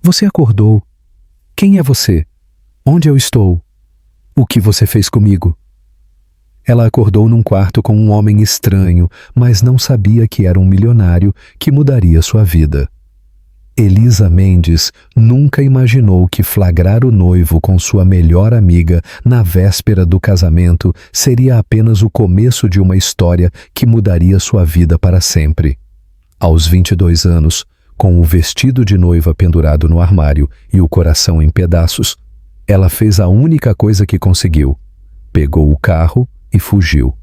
Você acordou. Quem é você? Onde eu estou? O que você fez comigo? Ela acordou num quarto com um homem estranho, mas não sabia que era um milionário que mudaria sua vida. Elisa Mendes nunca imaginou que flagrar o noivo com sua melhor amiga na véspera do casamento seria apenas o começo de uma história que mudaria sua vida para sempre. Aos 22 anos, com o vestido de noiva pendurado no armário e o coração em pedaços, ela fez a única coisa que conseguiu: pegou o carro e fugiu.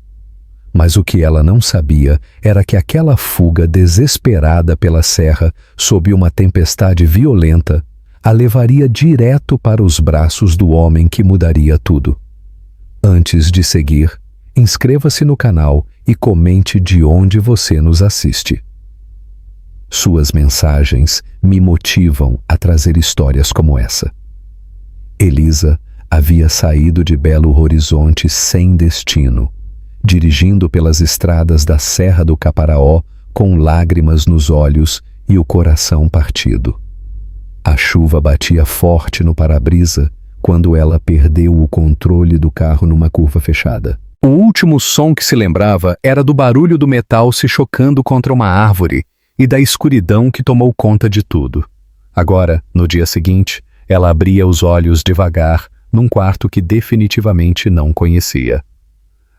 Mas o que ela não sabia era que aquela fuga desesperada pela serra, sob uma tempestade violenta, a levaria direto para os braços do homem que mudaria tudo. Antes de seguir, inscreva-se no canal e comente de onde você nos assiste. Suas mensagens me motivam a trazer histórias como essa. Elisa havia saído de Belo Horizonte sem destino, dirigindo pelas estradas da Serra do Caparaó com lágrimas nos olhos e o coração partido. A chuva batia forte no para-brisa quando ela perdeu o controle do carro numa curva fechada. O último som que se lembrava era do barulho do metal se chocando contra uma árvore e da escuridão que tomou conta de tudo. Agora, no dia seguinte, ela abria os olhos devagar num quarto que definitivamente não conhecia.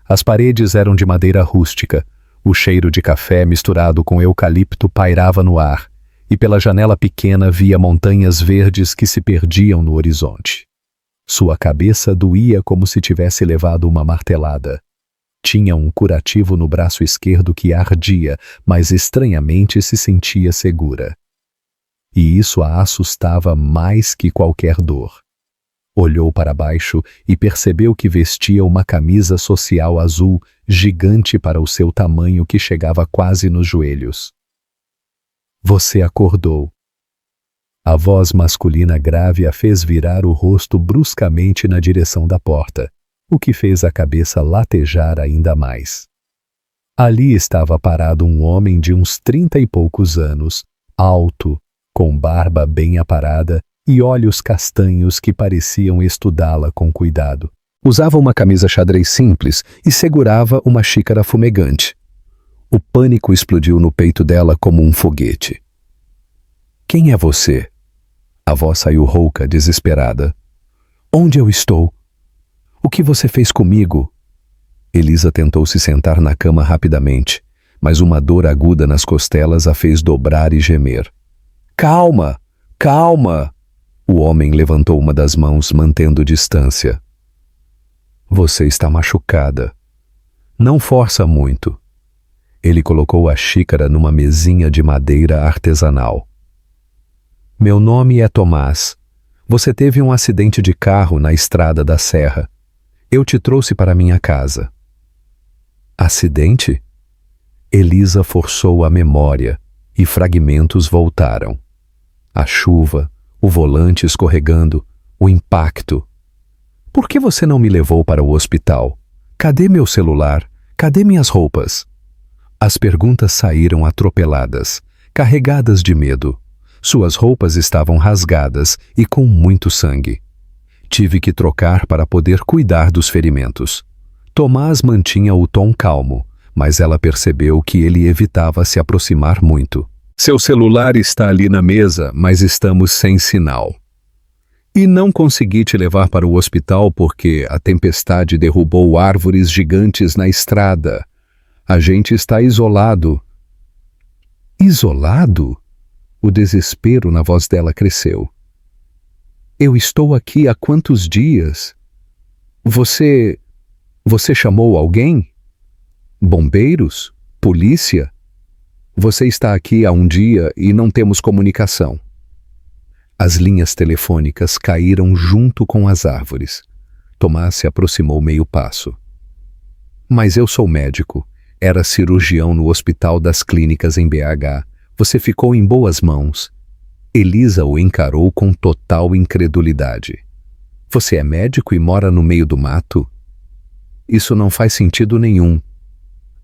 As paredes eram de madeira rústica, o cheiro de café misturado com eucalipto pairava no ar, e pela janela pequena via montanhas verdes que se perdiam no horizonte. Sua cabeça doía como se tivesse levado uma martelada. Tinha um curativo no braço esquerdo que ardia, mas estranhamente se sentia segura. E isso a assustava mais que qualquer dor. Olhou para baixo e percebeu que vestia uma camisa social azul gigante para o seu tamanho que chegava quase nos joelhos. Você acordou. A voz masculina grave a fez virar o rosto bruscamente na direção da porta, o que fez a cabeça latejar ainda mais. Ali estava parado um homem de uns 30 e poucos anos, alto, com barba bem aparada e olhos castanhos que pareciam estudá-la com cuidado. Usava uma camisa xadrez simples e segurava uma xícara fumegante. O pânico explodiu no peito dela como um foguete. Quem é você? A voz saiu rouca, desesperada. Onde eu estou? O que você fez comigo? Elisa tentou se sentar na cama rapidamente, mas uma dor aguda nas costelas a fez dobrar e gemer. Calma! Calma! O homem levantou uma das mãos, mantendo distância. Você está machucada. Não força muito. Ele colocou a xícara numa mesinha de madeira artesanal. Meu nome é Tomás. Você teve um acidente de carro na estrada da serra. Eu te trouxe para minha casa. Acidente? Elisa forçou a memória e fragmentos voltaram. A chuva, o volante escorregando, o impacto. Por que você não me levou para o hospital? Cadê meu celular? Cadê minhas roupas? As perguntas saíram atropeladas, carregadas de medo. Suas roupas estavam rasgadas e com muito sangue. Tive que trocar para poder cuidar dos ferimentos. Tomás mantinha o tom calmo, mas ela percebeu que ele evitava se aproximar muito. Seu celular está ali na mesa, mas estamos sem sinal. E não consegui te levar para o hospital porque a tempestade derrubou árvores gigantes na estrada. A gente está isolado. Isolado? O desespero na voz dela cresceu. Eu estou aqui há quantos dias? Você chamou alguém? Bombeiros? Polícia? Você está aqui há um dia e não temos comunicação. As linhas telefônicas caíram junto com as árvores. Tomás se aproximou meio passo. Mas eu sou médico. Era cirurgião no Hospital das Clínicas em BH. Você ficou em boas mãos. Elisa o encarou com total incredulidade. Você é médico e mora no meio do mato? Isso não faz sentido nenhum.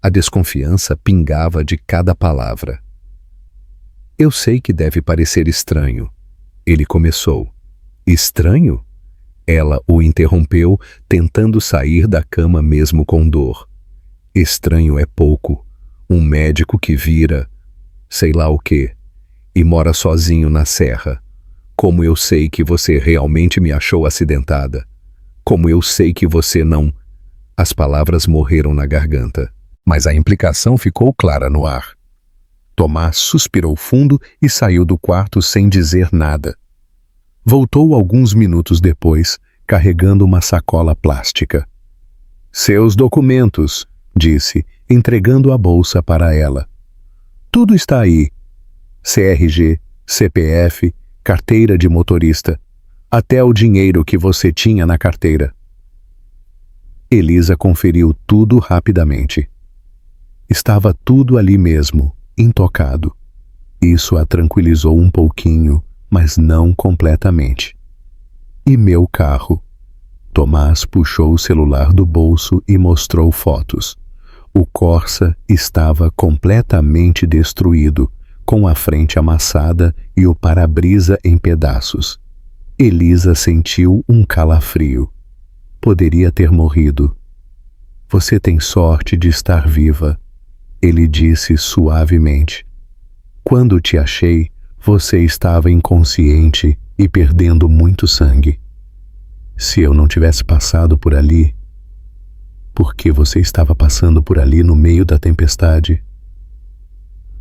A desconfiança pingava de cada palavra. Eu sei que deve parecer estranho, Ele começou. Estranho? Ela o interrompeu, tentando sair da cama mesmo com dor. Estranho é pouco. Um médico que vira, sei lá o quê, e mora sozinho na serra. Como eu sei que você realmente me achou acidentada. Como eu sei que você não... As palavras morreram na garganta, mas a implicação ficou clara no ar. Tomás suspirou fundo e saiu do quarto sem dizer nada. Voltou alguns minutos depois, carregando uma sacola plástica. Seus documentos, disse, entregando a bolsa para ela. Tudo está aí. CRG, CPF, carteira de motorista, até o dinheiro que você tinha na carteira. Elisa conferiu tudo rapidamente. Estava tudo ali mesmo, intocado. Isso a tranquilizou um pouquinho, mas não completamente. E meu carro? Tomás puxou o celular do bolso e mostrou fotos. O Corsa estava completamente destruído, com a frente amassada e o para-brisa em pedaços. Elisa sentiu um calafrio. Poderia ter morrido. Você tem sorte de estar viva, ele disse suavemente. Quando te achei, você estava inconsciente e perdendo muito sangue. Se eu não tivesse passado por ali, por que você estava passando por ali no meio da tempestade?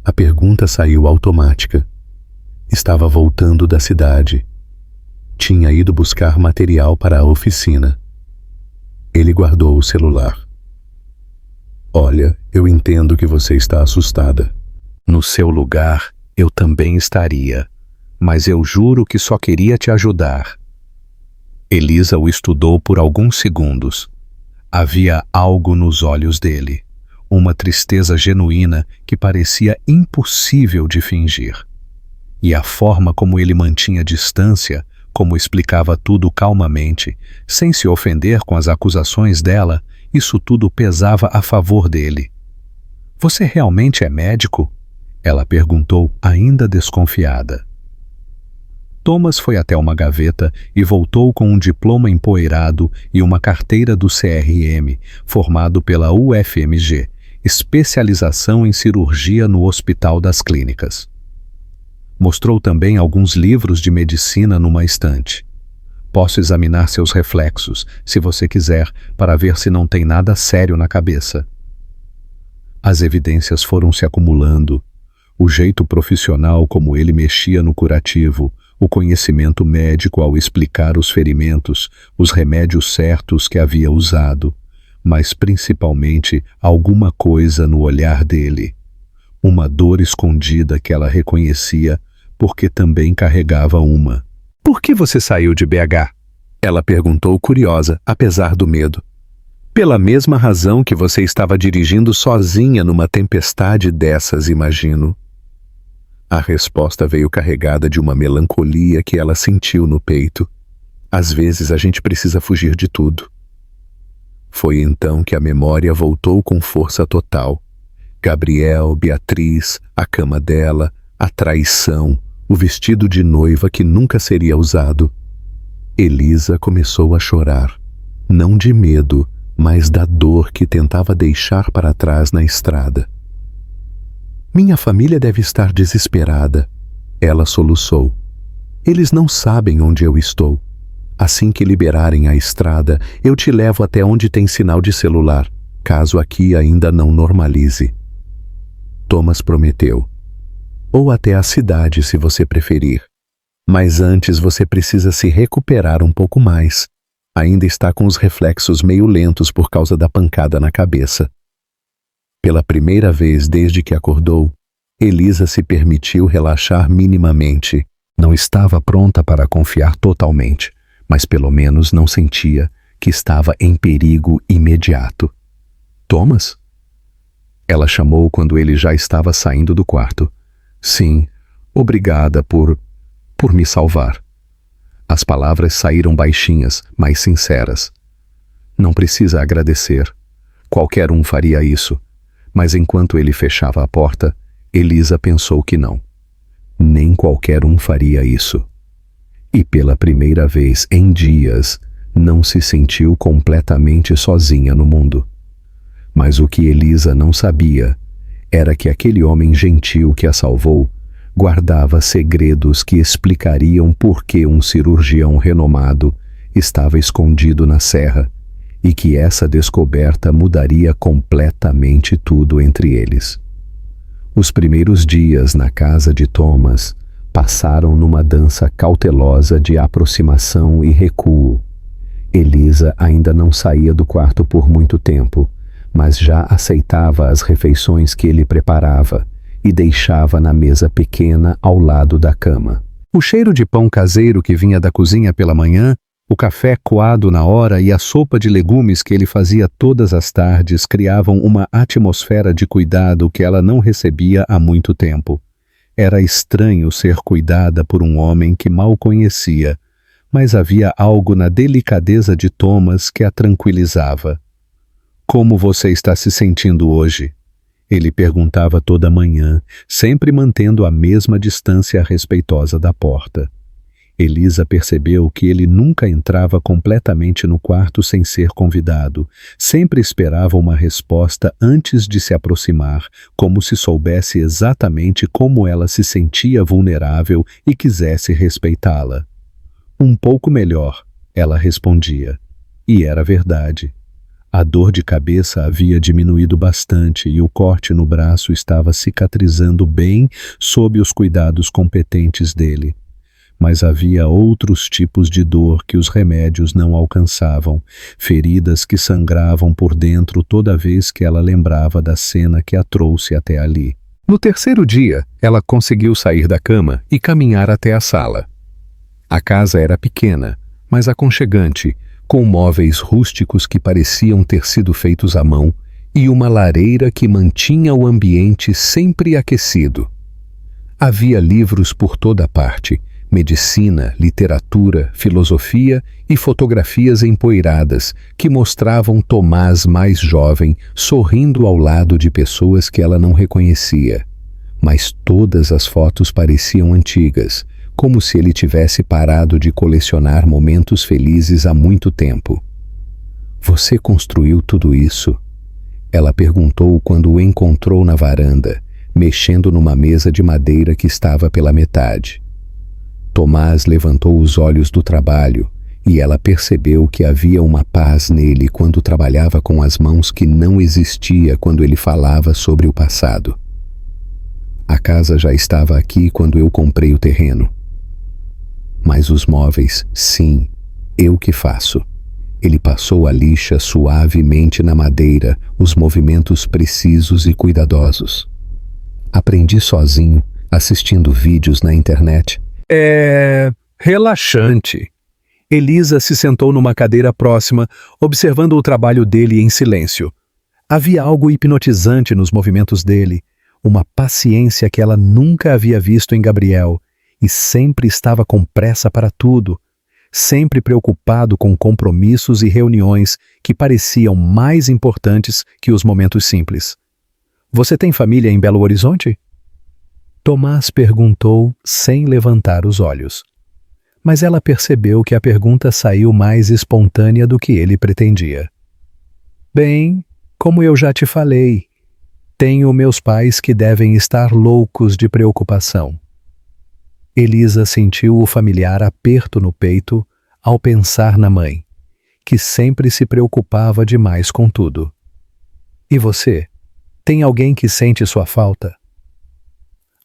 A pergunta saiu automática. Estava voltando da cidade. Tinha ido buscar material para a oficina. Ele guardou o celular. Olha, eu entendo que você está assustada. No seu lugar, eu também estaria, mas eu juro que só queria te ajudar. Elisa o estudou por alguns segundos. Havia algo nos olhos dele, uma tristeza genuína que parecia impossível de fingir. E a forma como ele mantinha distância, como explicava tudo calmamente, sem se ofender com as acusações dela, isso tudo pesava a favor dele. Você realmente é médico? Ela perguntou, ainda desconfiada. Thomas foi até uma gaveta e voltou com um diploma empoeirado e uma carteira do CRM, formado pela UFMG, especialização em cirurgia no Hospital das Clínicas. Mostrou também alguns livros de medicina numa estante. Posso examinar seus reflexos, se você quiser, para ver se não tem nada sério na cabeça. As evidências foram se acumulando. O jeito profissional como ele mexia no curativo, o conhecimento médico ao explicar os ferimentos, os remédios certos que havia usado, mas principalmente alguma coisa no olhar dele. Uma dor escondida que ela reconhecia, porque também carregava uma. Por que você saiu de BH? Ela perguntou curiosa, apesar do medo. Pela mesma razão que você estava dirigindo sozinha numa tempestade dessas, imagino. A resposta veio carregada de uma melancolia que ela sentiu no peito. Às vezes a gente precisa fugir de tudo. Foi então que a memória voltou com força total. Gabriel, Beatriz, a cama dela, a traição, o vestido de noiva que nunca seria usado. Elisa começou a chorar, não de medo, mas da dor que tentava deixar para trás na estrada. Minha família deve estar desesperada, ela soluçou. Eles não sabem onde eu estou. Assim que liberarem a estrada, eu te levo até onde tem sinal de celular, caso aqui ainda não normalize. Thomas prometeu. Ou até a cidade, se você preferir. Mas antes você precisa se recuperar um pouco mais. Ainda está com os reflexos meio lentos por causa da pancada na cabeça. Pela primeira vez desde que acordou, Elisa se permitiu relaxar minimamente. Não estava pronta para confiar totalmente, mas pelo menos não sentia que estava em perigo imediato. Thomas? Ela chamou quando ele já estava saindo do quarto. Sim, obrigada por me salvar. As palavras saíram baixinhas, mas sinceras. Não precisa agradecer. Qualquer um faria isso. Mas enquanto ele fechava a porta, Elisa pensou que não. Nem qualquer um faria isso. E pela primeira vez em dias, não se sentiu completamente sozinha no mundo. Mas o que Elisa não sabia era que aquele homem gentil que a salvou guardava segredos que explicariam por que um cirurgião renomado estava escondido na serra e que essa descoberta mudaria completamente tudo entre eles. Os primeiros dias na casa de Thomas passaram numa dança cautelosa de aproximação e recuo. Elisa ainda não saía do quarto por muito tempo, mas já aceitava as refeições que ele preparava e deixava na mesa pequena ao lado da cama. O cheiro de pão caseiro que vinha da cozinha pela manhã, o café coado na hora e a sopa de legumes que ele fazia todas as tardes criavam uma atmosfera de cuidado que ela não recebia há muito tempo. Era estranho ser cuidada por um homem que mal conhecia, mas havia algo na delicadeza de Thomas que a tranquilizava. "Como você está se sentindo hoje?" Ele perguntava toda manhã, sempre mantendo a mesma distância respeitosa da porta. Elisa percebeu que ele nunca entrava completamente no quarto sem ser convidado. Sempre esperava uma resposta antes de se aproximar, como se soubesse exatamente como ela se sentia vulnerável e quisesse respeitá-la. "Um pouco melhor", ela respondia. E era verdade. A dor de cabeça havia diminuído bastante e o corte no braço estava cicatrizando bem sob os cuidados competentes dele. Mas havia outros tipos de dor que os remédios não alcançavam, feridas que sangravam por dentro toda vez que ela lembrava da cena que a trouxe até ali. No terceiro dia, ela conseguiu sair da cama e caminhar até a sala. A casa era pequena, mas aconchegante, com móveis rústicos que pareciam ter sido feitos à mão e uma lareira que mantinha o ambiente sempre aquecido. Havia livros por toda parte, medicina, literatura, filosofia e fotografias empoeiradas que mostravam Tomás mais jovem sorrindo ao lado de pessoas que ela não reconhecia. Mas todas as fotos pareciam antigas, como se ele tivesse parado de colecionar momentos felizes há muito tempo. "Você construiu tudo isso?" Ela perguntou quando o encontrou na varanda, mexendo numa mesa de madeira que estava pela metade. Tomás levantou os olhos do trabalho e ela percebeu que havia uma paz nele quando trabalhava com as mãos que não existia quando ele falava sobre o passado. "A casa já estava aqui quando eu comprei o terreno. Mas os móveis, sim, eu que faço." Ele passou a lixa suavemente na madeira, os movimentos precisos e cuidadosos. "Aprendi sozinho, assistindo vídeos na internet." "É relaxante." Elisa se sentou numa cadeira próxima, observando o trabalho dele em silêncio. Havia algo hipnotizante nos movimentos dele, uma paciência que ela nunca havia visto em Gabriel, e sempre estava com pressa para tudo, sempre preocupado com compromissos e reuniões que pareciam mais importantes que os momentos simples. "Você tem família em Belo Horizonte?" Tomás perguntou sem levantar os olhos. Mas ela percebeu que a pergunta saiu mais espontânea do que ele pretendia. "Bem, como eu já te falei, tenho meus pais que devem estar loucos de preocupação." Elisa sentiu o familiar aperto no peito ao pensar na mãe, que sempre se preocupava demais com tudo. "E você? Tem alguém que sente sua falta?"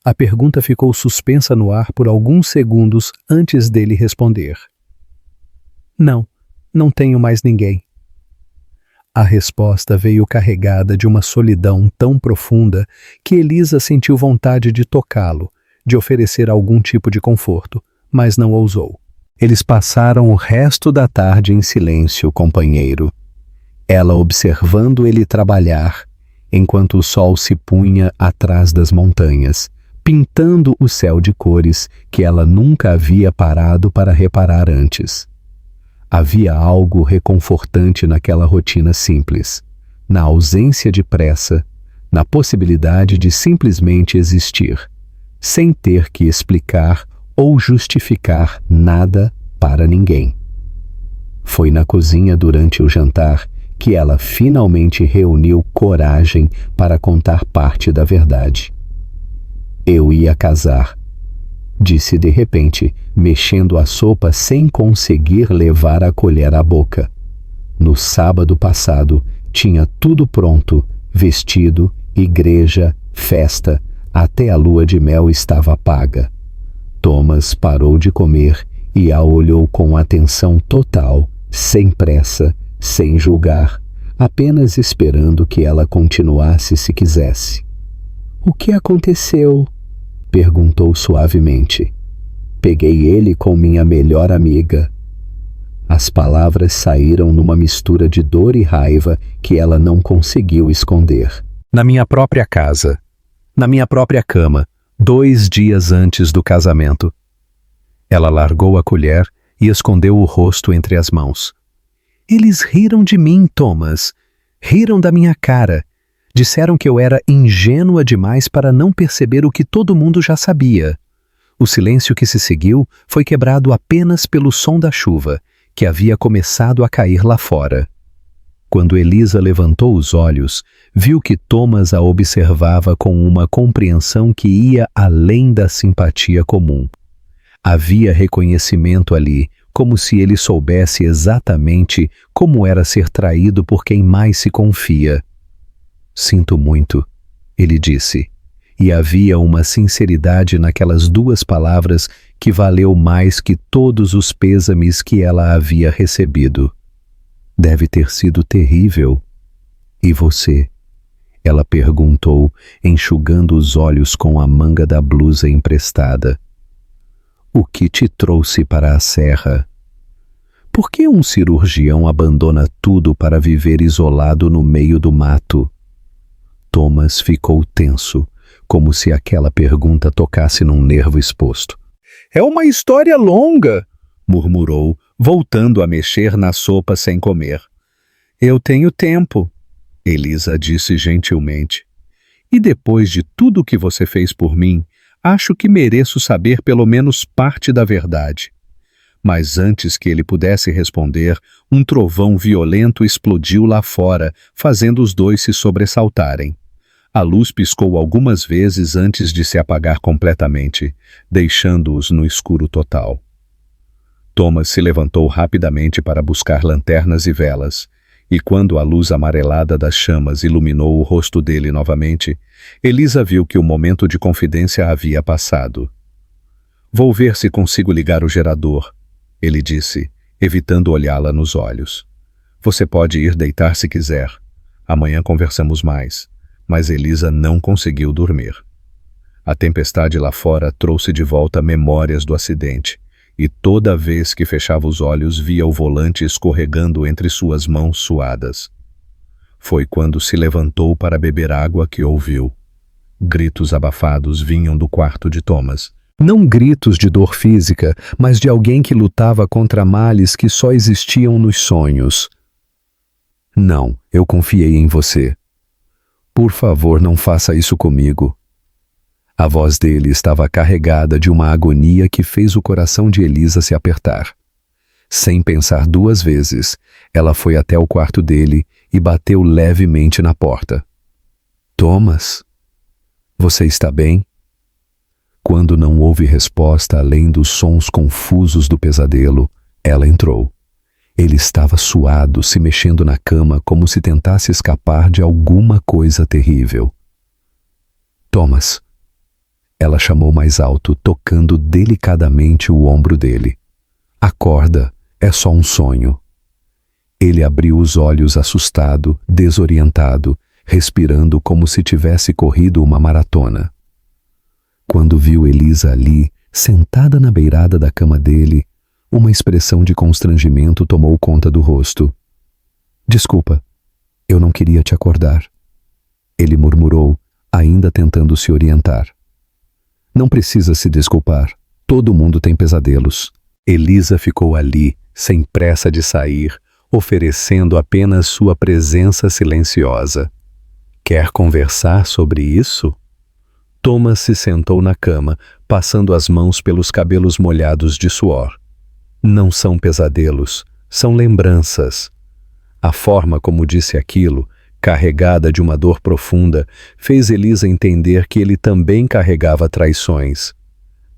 A pergunta ficou suspensa no ar por alguns segundos antes dele responder. "Não, não tenho mais ninguém." A resposta veio carregada de uma solidão tão profunda que Elisa sentiu vontade de tocá-lo, de oferecer algum tipo de conforto, mas não ousou. Eles passaram o resto da tarde em silêncio, companheiro. Ela observando ele trabalhar, enquanto o sol se punha atrás das montanhas, pintando o céu de cores que ela nunca havia parado para reparar antes. Havia algo reconfortante naquela rotina simples, na ausência de pressa, na possibilidade de simplesmente existir, sem ter que explicar ou justificar nada para ninguém. Foi na cozinha durante o jantar que ela finalmente reuniu coragem para contar parte da verdade. Eu ia casar, disse de repente, mexendo a sopa sem conseguir levar a colher à boca. No sábado passado, tinha tudo pronto, vestido, igreja, festa, até a lua de mel estava paga. Thomas parou de comer e a olhou com atenção total, sem pressa, sem julgar, apenas esperando que ela continuasse se quisesse. "O que aconteceu?" perguntou suavemente. "Peguei ele com minha melhor amiga." As palavras saíram numa mistura de dor e raiva que ela não conseguiu esconder. "Na minha própria casa, na minha própria cama, 2 dias antes do casamento." Ela largou a colher e escondeu o rosto entre as mãos. "Eles riram de mim, Thomas. Riram da minha cara. Disseram que eu era ingênua demais para não perceber o que todo mundo já sabia." O silêncio que se seguiu foi quebrado apenas pelo som da chuva, que havia começado a cair lá fora. Quando Elisa levantou os olhos, viu que Thomas a observava com uma compreensão que ia além da simpatia comum. Havia reconhecimento ali, como se ele soubesse exatamente como era ser traído por quem mais se confia. "Sinto muito", ele disse, e havia uma sinceridade naquelas 2 palavras que valeu mais que todos os pêsames que ela havia recebido. "Deve ter sido terrível." "E você?" ela perguntou, enxugando os olhos com a manga da blusa emprestada. "O que te trouxe para a serra?" "Por que um cirurgião abandona tudo para viver isolado no meio do mato?" Thomas ficou tenso, como se aquela pergunta tocasse num nervo exposto. "É uma história longa", murmurou, voltando a mexer na sopa sem comer. "Eu tenho tempo", Elisa disse gentilmente. "E depois de tudo que você fez por mim, acho que mereço saber pelo menos parte da verdade." Mas antes que ele pudesse responder, um trovão violento explodiu lá fora, fazendo os 2 se sobressaltarem. A luz piscou algumas vezes antes de se apagar completamente, deixando-os no escuro total. Thomas se levantou rapidamente para buscar lanternas e velas, e quando a luz amarelada das chamas iluminou o rosto dele novamente, Elisa viu que o momento de confidência havia passado. "Vou ver se consigo ligar o gerador", ele disse, evitando olhá-la nos olhos. "Você pode ir deitar se quiser. Amanhã conversamos mais." Mas Elisa não conseguiu dormir. A tempestade lá fora trouxe de volta memórias do acidente, e toda vez que fechava os olhos via o volante escorregando entre suas mãos suadas. Foi quando se levantou para beber água que ouviu. Gritos abafados vinham do quarto de Thomas. Não gritos de dor física, mas de alguém que lutava contra males que só existiam nos sonhos. "Não, eu confiei em você. Por favor, não faça isso comigo." A voz dele estava carregada de uma agonia que fez o coração de Elisa se apertar. Sem pensar 2 vezes, ela foi até o quarto dele e bateu levemente na porta. "Thomas, você está bem?" Quando não houve resposta além dos sons confusos do pesadelo, ela entrou. Ele estava suado, se mexendo na cama como se tentasse escapar de alguma coisa terrível. "Thomas." Ela chamou mais alto, tocando delicadamente o ombro dele. "Acorda, é só um sonho." Ele abriu os olhos assustado, desorientado, respirando como se tivesse corrido uma maratona. Quando viu Elisa ali, sentada na beirada da cama dele, uma expressão de constrangimento tomou conta do rosto. "Desculpa, eu não queria te acordar", ele murmurou, ainda tentando se orientar. "Não precisa se desculpar, todo mundo tem pesadelos." Elisa ficou ali, sem pressa de sair, oferecendo apenas sua presença silenciosa. "Quer conversar sobre isso?" Thomas se sentou na cama, passando as mãos pelos cabelos molhados de suor. Não são pesadelos, são lembranças. A forma como disse aquilo, carregada de uma dor profunda, fez Elisa entender que ele também carregava traições.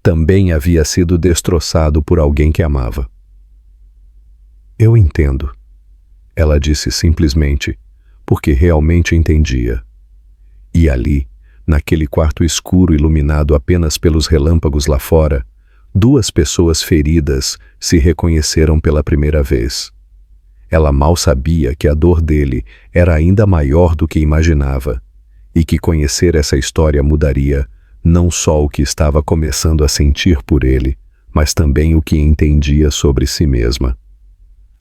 Também havia sido destroçado por alguém que amava. Eu entendo, ela disse simplesmente, porque realmente entendia. E ali, naquele quarto escuro iluminado apenas pelos relâmpagos lá fora, duas pessoas feridas se reconheceram pela primeira vez. Ela mal sabia que a dor dele era ainda maior do que imaginava, e que conhecer essa história mudaria não só o que estava começando a sentir por ele, mas também o que entendia sobre si mesma.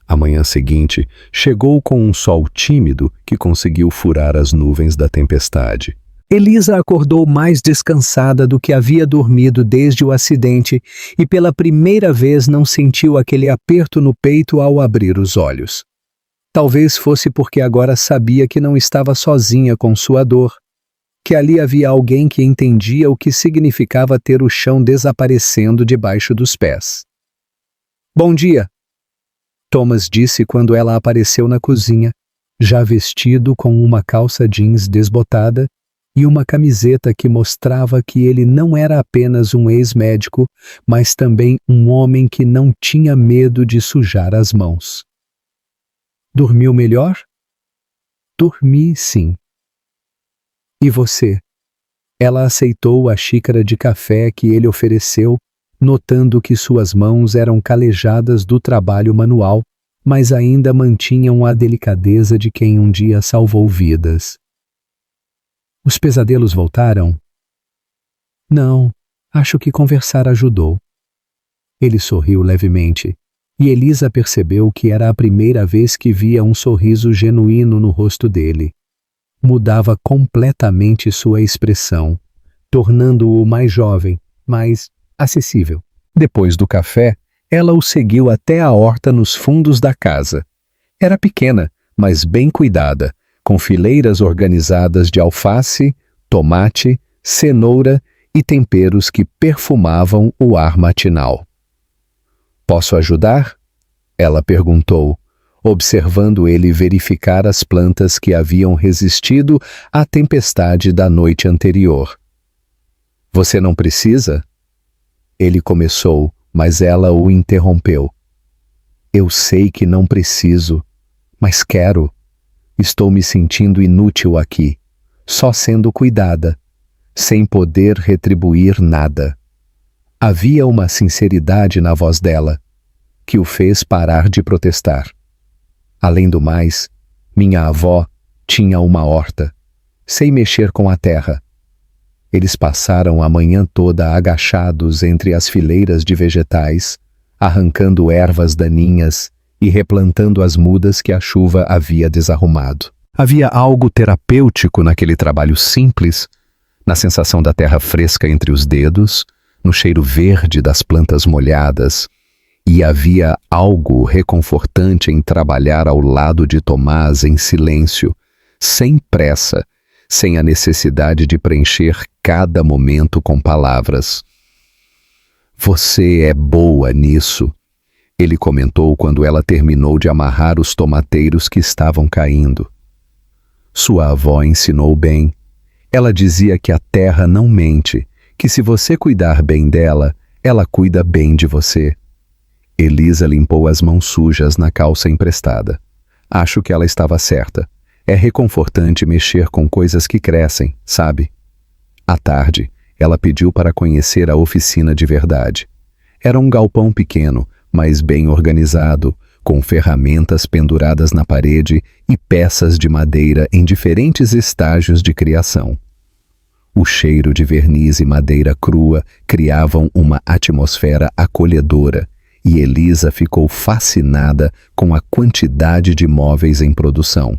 A manhã seguinte chegou com um sol tímido que conseguiu furar as nuvens da tempestade. Elisa acordou mais descansada do que havia dormido desde o acidente e pela primeira vez não sentiu aquele aperto no peito ao abrir os olhos. Talvez fosse porque agora sabia que não estava sozinha com sua dor, que ali havia alguém que entendia o que significava ter o chão desaparecendo debaixo dos pés. "Bom dia", Thomas disse quando ela apareceu na cozinha, já vestido com uma calça jeans desbotada e uma camiseta que mostrava que ele não era apenas um ex-médico, mas também um homem que não tinha medo de sujar as mãos. "Dormiu melhor?" "Dormi, sim." "E você?" Ela aceitou a xícara de café que ele ofereceu, notando que suas mãos eram calejadas do trabalho manual, mas ainda mantinham a delicadeza de quem um dia salvou vidas. "Os pesadelos voltaram?" "Não, acho que conversar ajudou." Ele sorriu levemente, e Elisa percebeu que era a primeira vez que via um sorriso genuíno no rosto dele. Mudava completamente sua expressão, tornando-o mais jovem, mais acessível. Depois do café, ela o seguiu até a horta nos fundos da casa. Era pequena, mas bem cuidada, com fileiras organizadas de alface, tomate, cenoura e temperos que perfumavam o ar matinal. "Posso ajudar?" ela perguntou, observando ele verificar as plantas que haviam resistido à tempestade da noite anterior. "Você não precisa?" Ele começou, mas ela o interrompeu. "Eu sei que não preciso, mas quero. Estou me sentindo inútil aqui, só sendo cuidada, sem poder retribuir nada." Havia uma sinceridade na voz dela, que o fez parar de protestar. Além do mais, minha avó tinha uma horta. Sei mexer com a terra. Eles passaram a manhã toda agachados entre as fileiras de vegetais, arrancando ervas daninhas e replantando as mudas que a chuva havia desarrumado. Havia algo terapêutico naquele trabalho simples, na sensação da terra fresca entre os dedos, no cheiro verde das plantas molhadas, e havia algo reconfortante em trabalhar ao lado de Tomás em silêncio, sem pressa, sem a necessidade de preencher cada momento com palavras. "Você é boa nisso", ele comentou quando ela terminou de amarrar os tomateiros que estavam caindo. Sua avó ensinou bem. Ela dizia que a terra não mente, que se você cuidar bem dela, ela cuida bem de você. Elisa limpou as mãos sujas na calça emprestada. Acho que ela estava certa. É reconfortante mexer com coisas que crescem, sabe? À tarde, ela pediu para conhecer a oficina de verdade. Era um galpão pequeno, mas bem organizado, com ferramentas penduradas na parede e peças de madeira em diferentes estágios de criação. O cheiro de verniz e madeira crua criavam uma atmosfera acolhedora, e Elisa ficou fascinada com a quantidade de móveis em produção.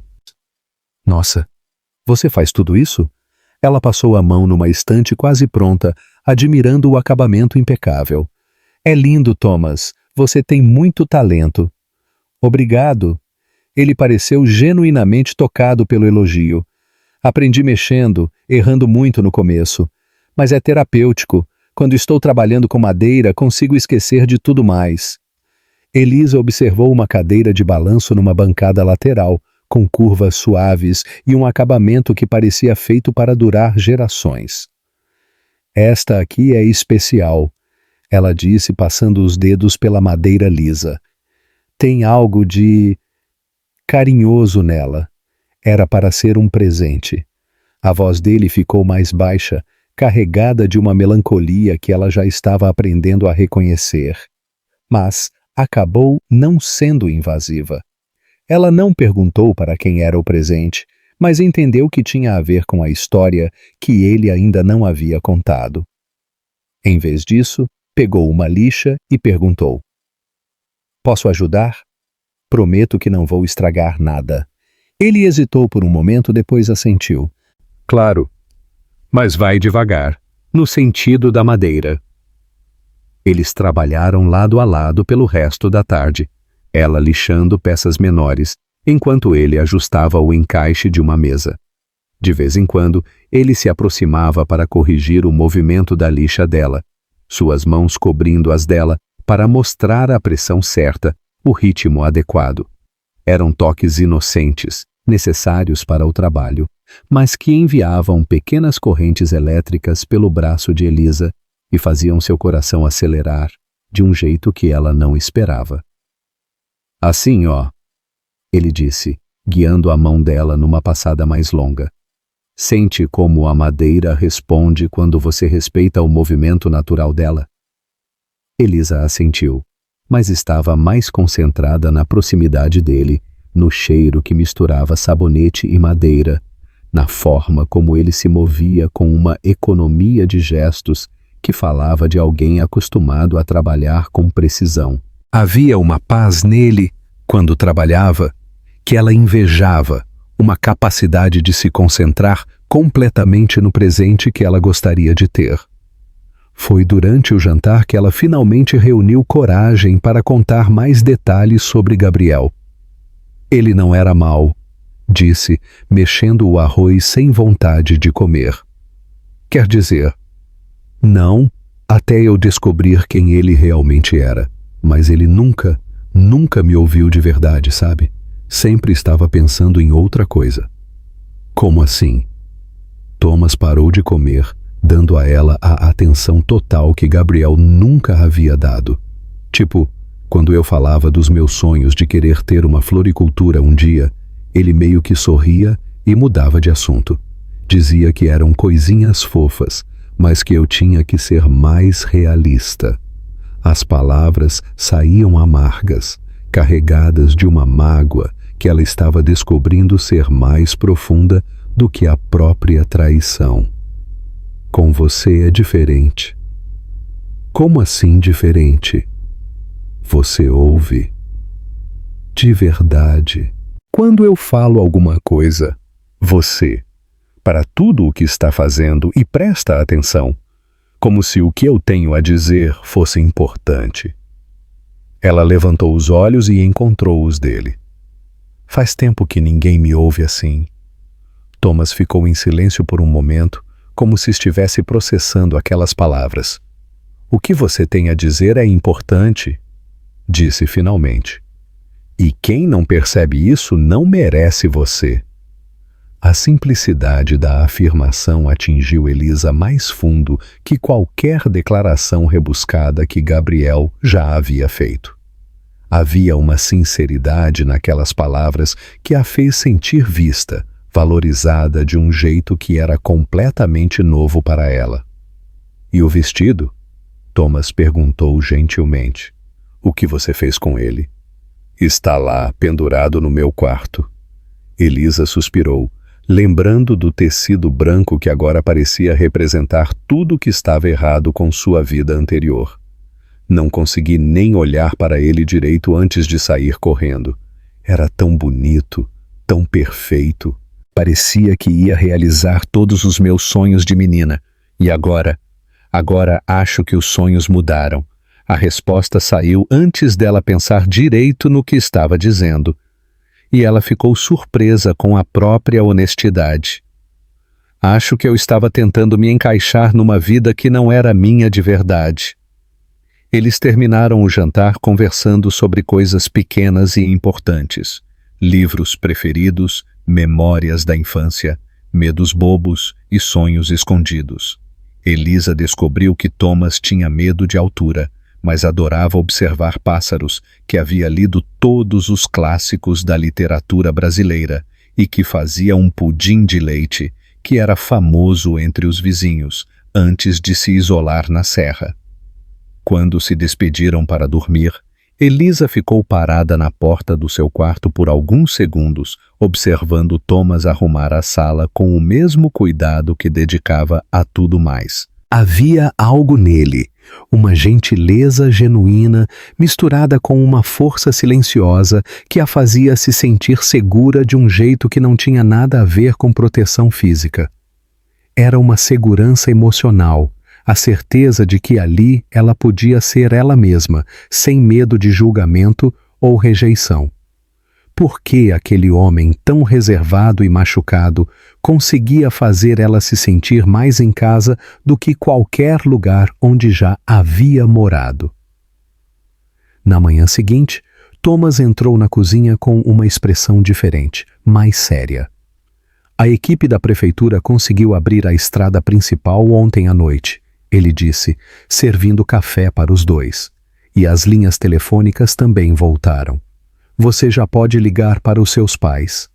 "Nossa, você faz tudo isso?" Ela passou a mão numa estante quase pronta, admirando o acabamento impecável. "É lindo, Thomas. Você tem muito talento." "Obrigado." Ele pareceu genuinamente tocado pelo elogio. "Aprendi mexendo, errando muito no começo. Mas é terapêutico. Quando estou trabalhando com madeira, consigo esquecer de tudo mais. Elisa observou uma cadeira de balanço numa bancada lateral, com curvas suaves e um acabamento que parecia feito para durar gerações. Esta aqui é especial, ela disse, passando os dedos pela madeira lisa. Tem algo de carinhoso nela. Era para ser um presente. A voz dele ficou mais baixa, carregada de uma melancolia que ela já estava aprendendo a reconhecer. Mas acabou não sendo invasiva. Ela não perguntou para quem era o presente, mas entendeu que tinha a ver com a história que ele ainda não havia contado. Em vez disso, pegou uma lixa e perguntou: "Posso ajudar? Prometo que não vou estragar nada." Ele hesitou por um momento, depois assentiu. "Claro, mas vai devagar, no sentido da madeira." Eles trabalharam lado a lado pelo resto da tarde, ela lixando peças menores, enquanto ele ajustava o encaixe de uma mesa. De vez em quando, ele se aproximava para corrigir o movimento da lixa dela, suas mãos cobrindo as dela para mostrar a pressão certa, o ritmo adequado. Eram toques inocentes, necessários para o trabalho, mas que enviavam pequenas correntes elétricas pelo braço de Elisa e faziam seu coração acelerar de um jeito que ela não esperava. "Assim, ó," ele disse, guiando a mão dela numa passada mais longa. "Sente como a madeira responde quando você respeita o movimento natural dela?" Elisa assentiu, mas estava mais concentrada na proximidade dele, no cheiro que misturava sabonete e madeira, na forma como ele se movia com uma economia de gestos que falava de alguém acostumado a trabalhar com precisão. Havia uma paz nele, quando trabalhava, que ela invejava, uma capacidade de se concentrar completamente no presente que ela gostaria de ter. Foi durante o jantar que ela finalmente reuniu coragem para contar mais detalhes sobre Gabriel. "Ele não era mau", disse, mexendo o arroz sem vontade de comer. "Quer dizer, não, até eu descobrir quem ele realmente era. Mas ele nunca me ouviu de verdade, sabe? Sempre estava pensando em outra coisa." "Como assim?" Thomas parou de comer, dando a ela a atenção total que Gabriel nunca havia dado. Tipo, quando eu falava dos meus sonhos de querer ter uma floricultura um dia, ele meio que sorria e mudava de assunto. Dizia que eram coisinhas fofas, mas que eu tinha que ser mais realista. As palavras saíam amargas, carregadas de uma mágoa que ela estava descobrindo ser mais profunda do que a própria traição. "Com você é diferente." "Como assim diferente?" "Você ouve." "De verdade. Quando eu falo alguma coisa, você, para tudo o que está fazendo e presta atenção, como se o que eu tenho a dizer fosse importante." Ela levantou os olhos e encontrou os dele. "Faz tempo que ninguém me ouve assim." Thomas ficou em silêncio por um momento, como se estivesse processando aquelas palavras. "O que você tem a dizer é importante", disse finalmente. "E quem não percebe isso não merece você." A simplicidade da afirmação atingiu Elisa mais fundo que qualquer declaração rebuscada que Gabriel já havia feito. Havia uma sinceridade naquelas palavras que a fez sentir vista, valorizada de um jeito que era completamente novo para ela. "E o vestido?" Thomas perguntou gentilmente. "O que você fez com ele?" "Está lá, pendurado no meu quarto." Elisa suspirou, lembrando do tecido branco que agora parecia representar tudo o que estava errado com sua vida anterior. Não consegui nem olhar para ele direito antes de sair correndo. Era tão bonito, tão perfeito. Parecia que ia realizar todos os meus sonhos de menina. E agora acho que os sonhos mudaram. A resposta saiu antes dela pensar direito no que estava dizendo. E ela ficou surpresa com a própria honestidade. Acho que eu estava tentando me encaixar numa vida que não era minha de verdade. Eles terminaram o jantar conversando sobre coisas pequenas e importantes. Livros preferidos, memórias da infância, medos bobos e sonhos escondidos. Elisa descobriu que Thomas tinha medo de altura, mas adorava observar pássaros, que havia lido todos os clássicos da literatura brasileira e que fazia um pudim de leite, que era famoso entre os vizinhos, antes de se isolar na serra. Quando se despediram para dormir, Elisa ficou parada na porta do seu quarto por alguns segundos, observando Thomas arrumar a sala com o mesmo cuidado que dedicava a tudo mais. Havia algo nele, uma gentileza genuína misturada com uma força silenciosa que a fazia se sentir segura de um jeito que não tinha nada a ver com proteção física. Era uma segurança emocional, a certeza de que ali ela podia ser ela mesma, sem medo de julgamento ou rejeição. Por que aquele homem tão reservado e machucado conseguia fazer ela se sentir mais em casa do que qualquer lugar onde já havia morado? Na manhã seguinte, Thomas entrou na cozinha com uma expressão diferente, mais séria. A equipe da prefeitura conseguiu abrir a estrada principal ontem à noite, ele disse, servindo café para os dois. E as linhas telefônicas também voltaram. Você já pode ligar para os seus pais.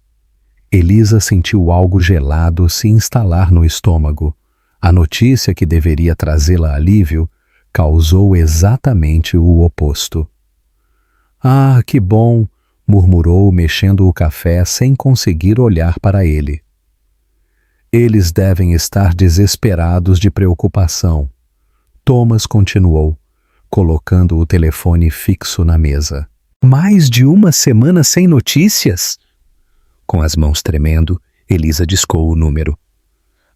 Elisa sentiu algo gelado se instalar no estômago. A notícia que deveria trazê-la alívio causou exatamente o oposto. Ah, que bom! Murmurou, mexendo o café sem conseguir olhar para ele. Eles devem estar desesperados de preocupação. Thomas continuou, colocando o telefone fixo na mesa. Mais de uma semana sem notícias? Com as mãos tremendo, Elisa discou o número.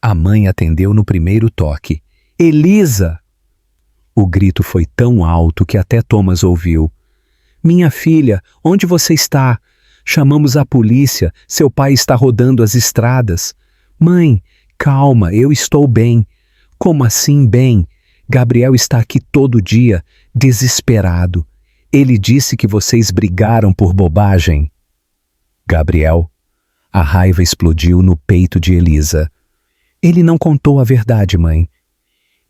A mãe atendeu no primeiro toque. Elisa! O grito foi tão alto que até Thomas ouviu. Minha filha, onde você está? Chamamos a polícia, seu pai está rodando as estradas. Mãe, calma, eu estou bem. Como assim bem? Gabriel está aqui todo dia, desesperado. Ele disse que vocês brigaram por bobagem. Gabriel. A raiva explodiu no peito de Elisa. Ele não contou a verdade, mãe.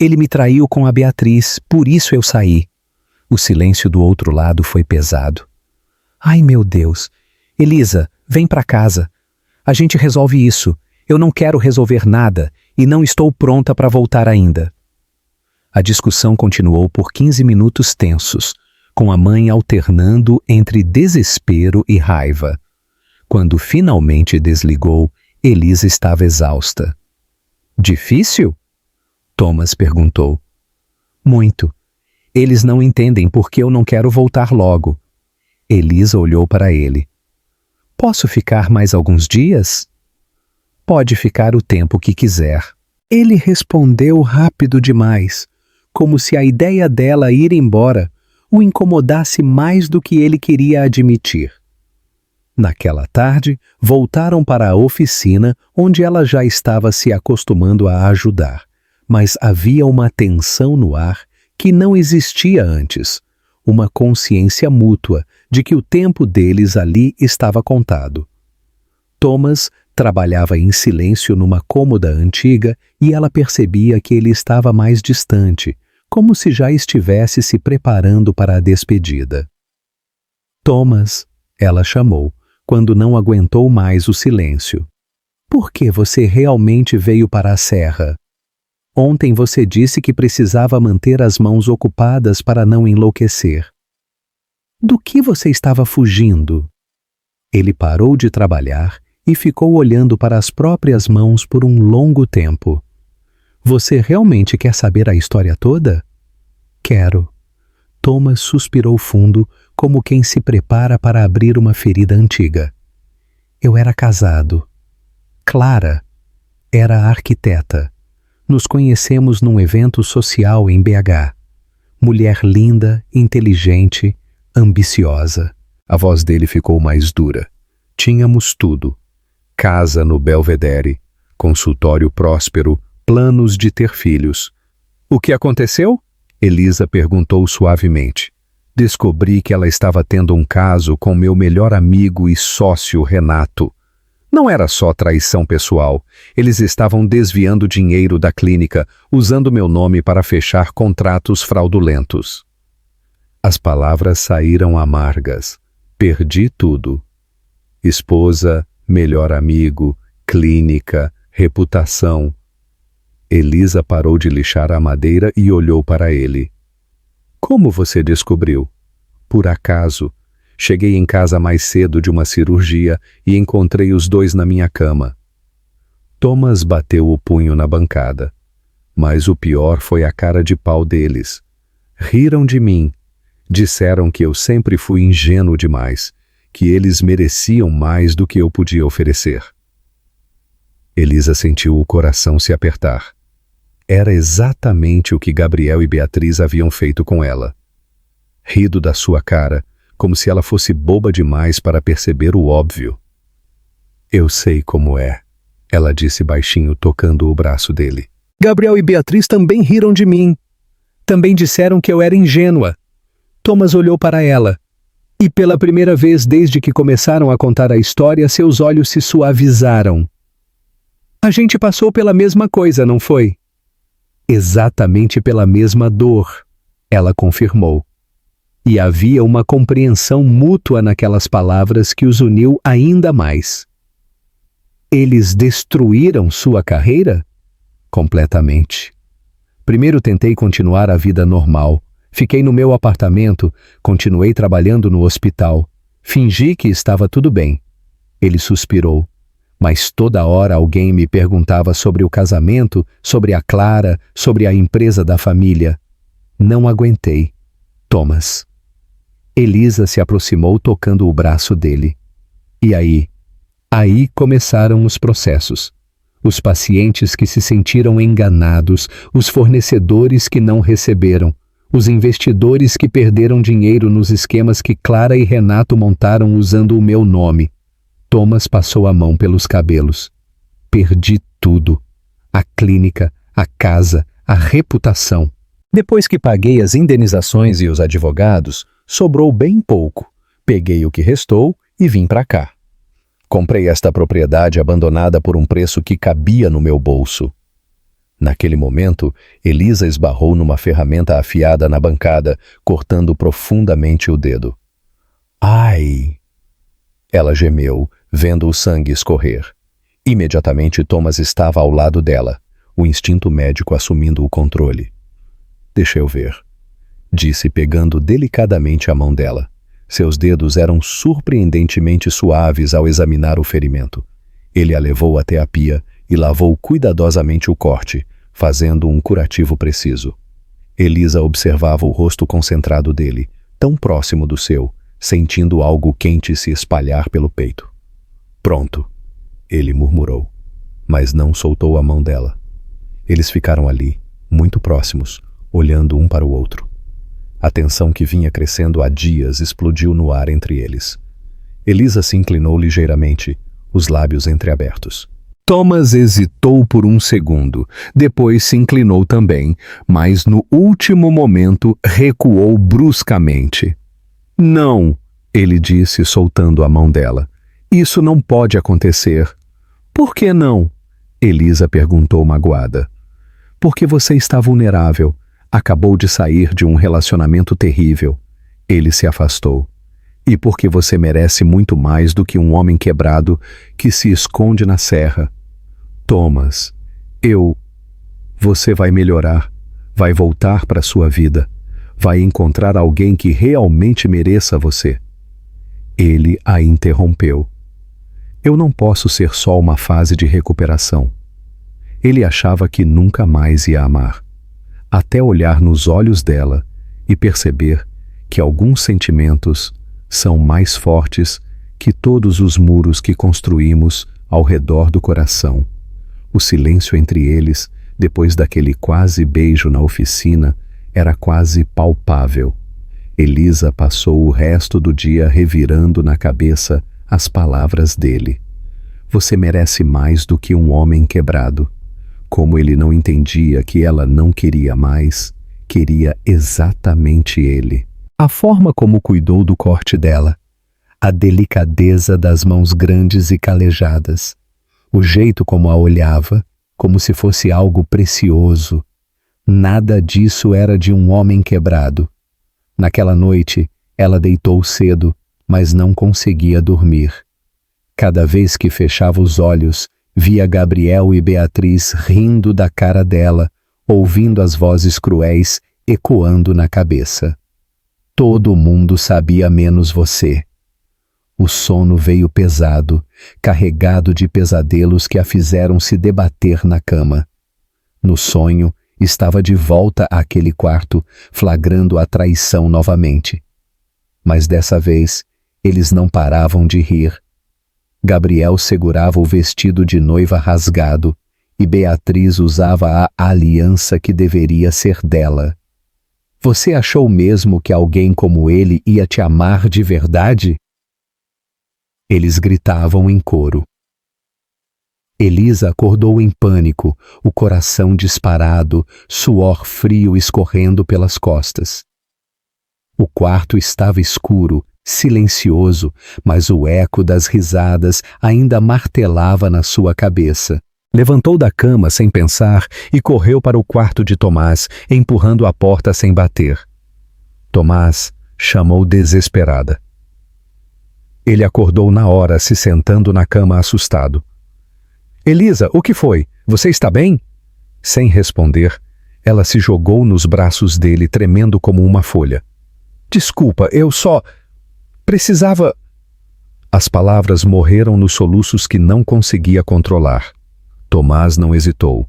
Ele me traiu com a Beatriz, por isso eu saí. O silêncio do outro lado foi pesado. Ai, meu Deus. Elisa, vem para casa. A gente resolve isso. Eu não quero resolver nada e não estou pronta para voltar ainda. A discussão continuou por 15 minutos tensos, com a mãe alternando entre desespero e raiva. Quando finalmente desligou, Elisa estava exausta. Difícil? Thomas perguntou. Muito. Eles não entendem porque eu não quero voltar logo. Elisa olhou para ele. Posso ficar mais alguns dias? Pode ficar o tempo que quiser. Ele respondeu rápido demais, como se a ideia dela ir embora o incomodasse mais do que ele queria admitir. Naquela tarde, voltaram para a oficina onde ela já estava se acostumando a ajudar, mas havia uma tensão no ar que não existia antes, uma consciência mútua de que o tempo deles ali estava contado. Thomas trabalhava em silêncio numa cômoda antiga e ela percebia que ele estava mais distante, como se já estivesse se preparando para a despedida. Thomas, ela chamou, quando não aguentou mais o silêncio. Por que você realmente veio para a serra? Ontem você disse que precisava manter as mãos ocupadas para não enlouquecer. Do que você estava fugindo? Ele parou de trabalhar e ficou olhando para as próprias mãos por um longo tempo. Você realmente quer saber a história toda? Quero. Thomas suspirou fundo, como quem se prepara para abrir uma ferida antiga. Eu era casado. Clara era arquiteta. Nos conhecemos num evento social em BH. Mulher linda, inteligente, ambiciosa. A voz dele ficou mais dura. Tínhamos tudo. Casa no Belvedere, consultório próspero, planos de ter filhos. O que aconteceu? Elisa perguntou suavemente. Descobri que ela estava tendo um caso com meu melhor amigo e sócio Renato. Não era só traição pessoal. Eles estavam desviando dinheiro da clínica, usando meu nome para fechar contratos fraudulentos. As palavras saíram amargas. Perdi tudo. Esposa, melhor amigo, clínica, reputação. Elisa parou de lixar a madeira e olhou para ele. Como você descobriu? Por acaso. Cheguei em casa mais cedo de uma cirurgia e encontrei os dois na minha cama. Thomas bateu o punho na bancada. Mas o pior foi a cara de pau deles. Riram de mim. Disseram que eu sempre fui ingênuo demais, que eles mereciam mais do que eu podia oferecer. Elisa sentiu o coração se apertar. Era exatamente o que Gabriel e Beatriz haviam feito com ela. Rido da sua cara, como se ela fosse boba demais para perceber o óbvio. Eu sei como é, ela disse baixinho, tocando o braço dele. Gabriel e Beatriz também riram de mim. Também disseram que eu era ingênua. Thomas olhou para ela. E pela primeira vez desde que começaram a contar a história, seus olhos se suavizaram. A gente passou pela mesma coisa, não foi? Exatamente pela mesma dor, ela confirmou. E havia uma compreensão mútua naquelas palavras que os uniu ainda mais. Eles destruíram sua carreira? Completamente. Primeiro tentei continuar a vida normal. Fiquei no meu apartamento, continuei trabalhando no hospital. Fingi que estava tudo bem. Ele suspirou. Mas toda hora alguém me perguntava sobre o casamento, sobre a Clara, sobre a empresa da família. Não aguentei. Thomas. Elisa se aproximou tocando o braço dele. E aí? Aí começaram os processos. Os pacientes que se sentiram enganados, os fornecedores que não receberam, os investidores que perderam dinheiro nos esquemas que Clara e Renato montaram usando o meu nome. Thomas passou a mão pelos cabelos. Perdi tudo. A clínica, a casa, a reputação. Depois que paguei as indenizações e os advogados, sobrou bem pouco. Peguei o que restou e vim para cá. Comprei esta propriedade abandonada por um preço que cabia no meu bolso. Naquele momento, Elisa esbarrou numa ferramenta afiada na bancada, cortando profundamente o dedo. Ai! Ela gemeu, vendo o sangue escorrer. Imediatamente Thomas estava ao lado dela, o instinto médico assumindo o controle. Deixa eu ver, disse pegando delicadamente a mão dela. Seus dedos eram surpreendentemente suaves ao examinar o ferimento. Ele a levou até a pia e lavou cuidadosamente o corte, fazendo um curativo preciso. Elisa observava o rosto concentrado dele, tão próximo do seu, sentindo algo quente se espalhar pelo peito. Pronto, ele murmurou, mas não soltou a mão dela. Eles ficaram ali, muito próximos, olhando um para o outro. A tensão que vinha crescendo há dias explodiu no ar entre eles. Elisa se inclinou ligeiramente, os lábios entreabertos. Thomas hesitou por um segundo, depois se inclinou também, mas no último momento recuou bruscamente. Não, ele disse, soltando a mão dela. Isso não pode acontecer. Por que não? Elisa perguntou magoada. Porque você está vulnerável. Acabou de sair de um relacionamento terrível. Ele se afastou. E porque você merece muito mais do que um homem quebrado que se esconde na serra. Thomas, Você vai melhorar, vai voltar para sua vida, vai encontrar alguém que realmente mereça você. Ele a interrompeu. Eu não posso ser só uma fase de recuperação. Ele achava que nunca mais ia amar, até olhar nos olhos dela e perceber que alguns sentimentos são mais fortes que todos os muros que construímos ao redor do coração. O silêncio entre eles, depois daquele quase beijo na oficina, era quase palpável. Elisa passou o resto do dia revirando na cabeça as palavras dele. Você merece mais do que um homem quebrado. Como ele não entendia que ela não queria mais, queria exatamente ele. A forma como cuidou do corte dela, a delicadeza das mãos grandes e calejadas, o jeito como a olhava, como se fosse algo precioso. Nada disso era de um homem quebrado. Naquela noite, ela deitou cedo, mas não conseguia dormir. Cada vez que fechava os olhos, via Gabriel e Beatriz rindo da cara dela, ouvindo as vozes cruéis ecoando na cabeça. Todo mundo sabia menos você. O sono veio pesado, carregado de pesadelos que a fizeram se debater na cama. No sonho, estava de volta àquele quarto, flagrando a traição novamente. Mas dessa vez, eles não paravam de rir. Gabriel segurava o vestido de noiva rasgado e Beatriz usava a aliança que deveria ser dela. Você achou mesmo que alguém como ele ia te amar de verdade? Eles gritavam em coro. Elisa acordou em pânico, o coração disparado, suor frio escorrendo pelas costas. O quarto estava escuro, silencioso, mas o eco das risadas ainda martelava na sua cabeça. Levantou da cama sem pensar e correu para o quarto de Tomás, empurrando a porta sem bater. Tomás chamou desesperada. Ele acordou na hora, se sentando na cama assustado. Elisa, o que foi? Você está bem? Sem responder, ela se jogou nos braços dele, tremendo como uma folha. Desculpa, eu só... precisava... As palavras morreram nos soluços que não conseguia controlar. Tomás não hesitou.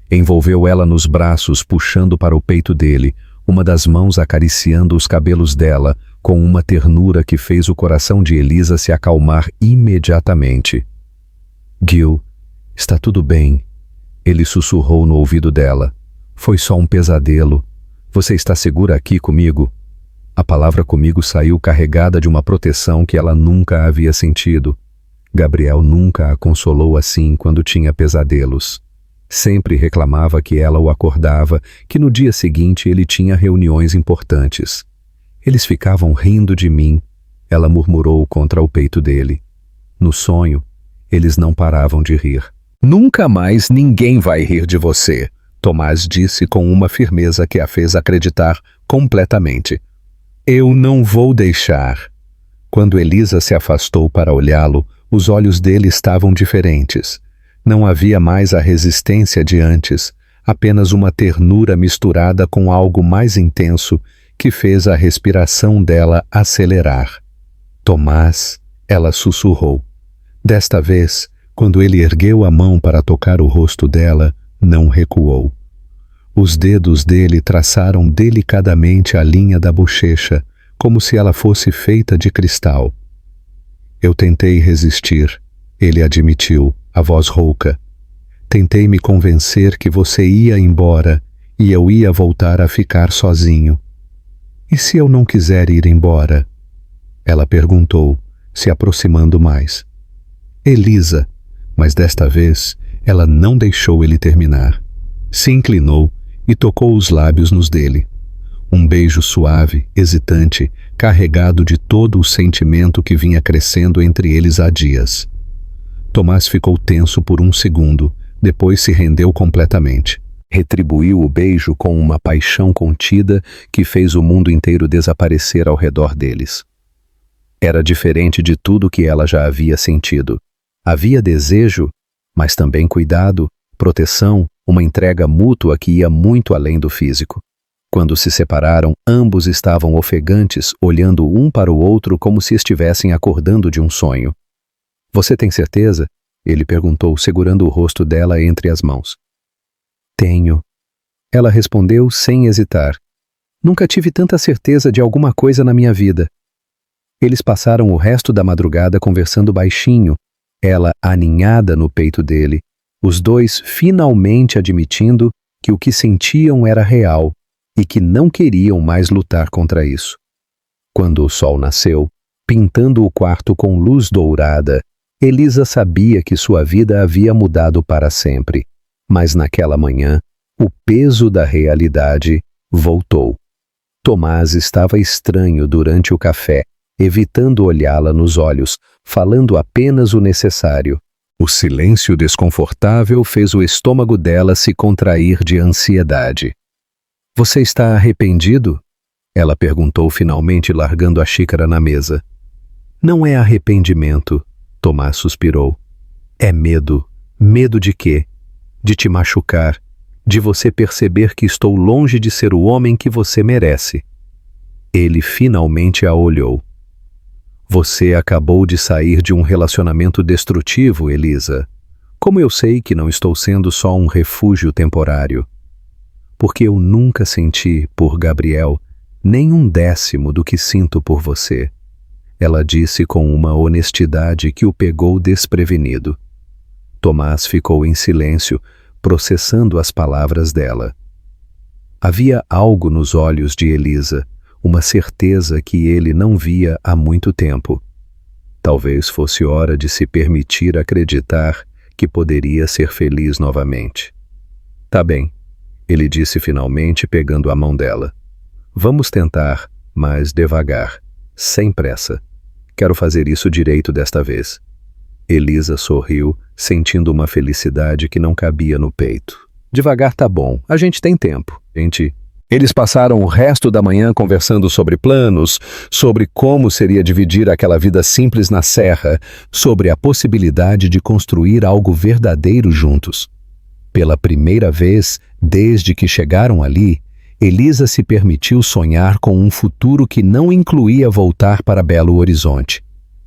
Envolveu ela nos braços, puxando para o peito dele, uma das mãos acariciando os cabelos dela, com uma ternura que fez o coração de Elisa se acalmar imediatamente. Gil, está tudo bem, ele sussurrou no ouvido dela. Foi só um pesadelo. Você está segura aqui comigo? A palavra comigo saiu carregada de uma proteção que ela nunca havia sentido. Gabriel nunca a consolou assim quando tinha pesadelos. Sempre reclamava que ela o acordava, que no dia seguinte ele tinha reuniões importantes. Eles ficavam rindo de mim, ela murmurou contra o peito dele. No sonho, eles não paravam de rir. Nunca mais ninguém vai rir de você, Tomás disse com uma firmeza que a fez acreditar completamente. Eu não vou deixar. Quando Elisa se afastou para olhá-lo, os olhos dele estavam diferentes. Não havia mais a resistência de antes, apenas uma ternura misturada com algo mais intenso que fez a respiração dela acelerar. Tomás, ela sussurrou. Desta vez, quando ele ergueu a mão para tocar o rosto dela, não recuou. Os dedos dele traçaram delicadamente a linha da bochecha, como se ela fosse feita de cristal. Eu tentei resistir, ele admitiu, a voz rouca. Tentei me convencer que você ia embora e eu ia voltar a ficar sozinho. E se eu não quiser ir embora? Ela perguntou, se aproximando mais. Elisa, mas desta vez ela não deixou ele terminar. Se inclinou e tocou os lábios nos dele. Um beijo suave, hesitante, carregado de todo o sentimento que vinha crescendo entre eles há dias. Tomás ficou tenso por um segundo, depois se rendeu completamente. Retribuiu o beijo com uma paixão contida que fez o mundo inteiro desaparecer ao redor deles. Era diferente de tudo que ela já havia sentido. Havia desejo, mas também cuidado, proteção, uma entrega mútua que ia muito além do físico. Quando se separaram, ambos estavam ofegantes, olhando um para o outro como se estivessem acordando de um sonho. Você tem certeza? Ele perguntou, segurando o rosto dela entre as mãos. Tenho. Ela respondeu sem hesitar. Nunca tive tanta certeza de alguma coisa na minha vida. Eles passaram o resto da madrugada conversando baixinho, ela aninhada no peito dele, os dois finalmente admitindo que o que sentiam era real e que não queriam mais lutar contra isso. Quando o sol nasceu, pintando o quarto com luz dourada, Elisa sabia que sua vida havia mudado para sempre, mas naquela manhã, o peso da realidade voltou. Tomás estava estranho durante o café, evitando olhá-la nos olhos, falando apenas o necessário. O silêncio desconfortável fez o estômago dela se contrair de ansiedade. "Você está arrependido?" Ela perguntou finalmente, largando a xícara na mesa. "Não é arrependimento", Tomás suspirou. "É medo. Medo de quê? De te machucar, de você perceber que estou longe de ser o homem que você merece." Ele finalmente a olhou. "Você acabou de sair de um relacionamento destrutivo, Elisa. Como eu sei que não estou sendo só um refúgio temporário? Porque eu nunca senti, por Gabriel, nem um décimo do que sinto por você." Ela disse com uma honestidade que o pegou desprevenido. Tomás ficou em silêncio, processando as palavras dela. Havia algo nos olhos de Elisa, uma certeza que ele não via há muito tempo. Talvez fosse hora de se permitir acreditar que poderia ser feliz novamente. "Tá bem", ele disse finalmente, pegando a mão dela. "Vamos tentar, mas devagar, sem pressa. Quero fazer isso direito desta vez." Elisa sorriu, sentindo uma felicidade que não cabia no peito. "Devagar tá bom, a gente tem tempo, gente." Eles passaram o resto da manhã conversando sobre planos, sobre como seria dividir aquela vida simples na serra, sobre a possibilidade de construir algo verdadeiro juntos. Pela primeira vez, desde que chegaram ali, Elisa se permitiu sonhar com um futuro que não incluía voltar para Belo Horizonte.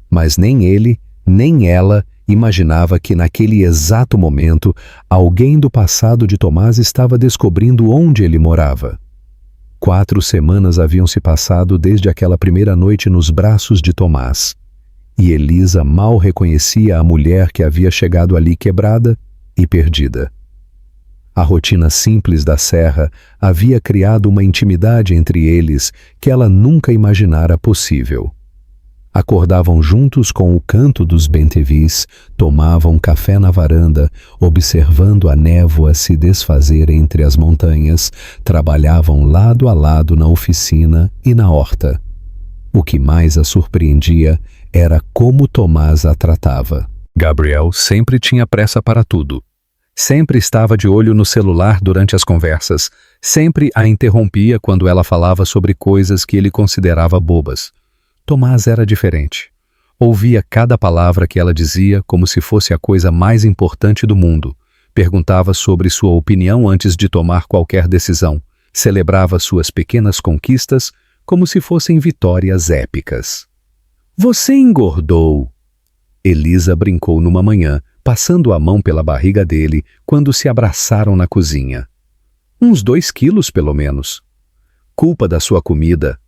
Mas nem ele, nem ela imaginava que naquele exato momento, alguém do passado de Tomás estava descobrindo onde ele morava. 4 semanas haviam se passado desde aquela primeira noite nos braços de Tomás, e Elisa mal reconhecia a mulher que havia chegado ali quebrada e perdida. A rotina simples da serra havia criado uma intimidade entre eles que ela nunca imaginara possível. Acordavam juntos com o canto dos bentevis, tomavam café na varanda, observando a névoa se desfazer entre as montanhas, trabalhavam lado a lado na oficina e na horta. O que mais a surpreendia era como Tomás a tratava. Gabriel sempre tinha pressa para tudo. Sempre estava de olho no celular durante as conversas, sempre a interrompia quando ela falava sobre coisas que ele considerava bobas. Tomás era diferente. Ouvia cada palavra que ela dizia como se fosse a coisa mais importante do mundo. Perguntava sobre sua opinião antes de tomar qualquer decisão. Celebrava suas pequenas conquistas como se fossem vitórias épicas. "Você engordou", Elisa brincou numa manhã, passando a mão pela barriga dele quando se abraçaram na cozinha. "Uns 2 quilos, pelo menos." "Culpa da sua comida."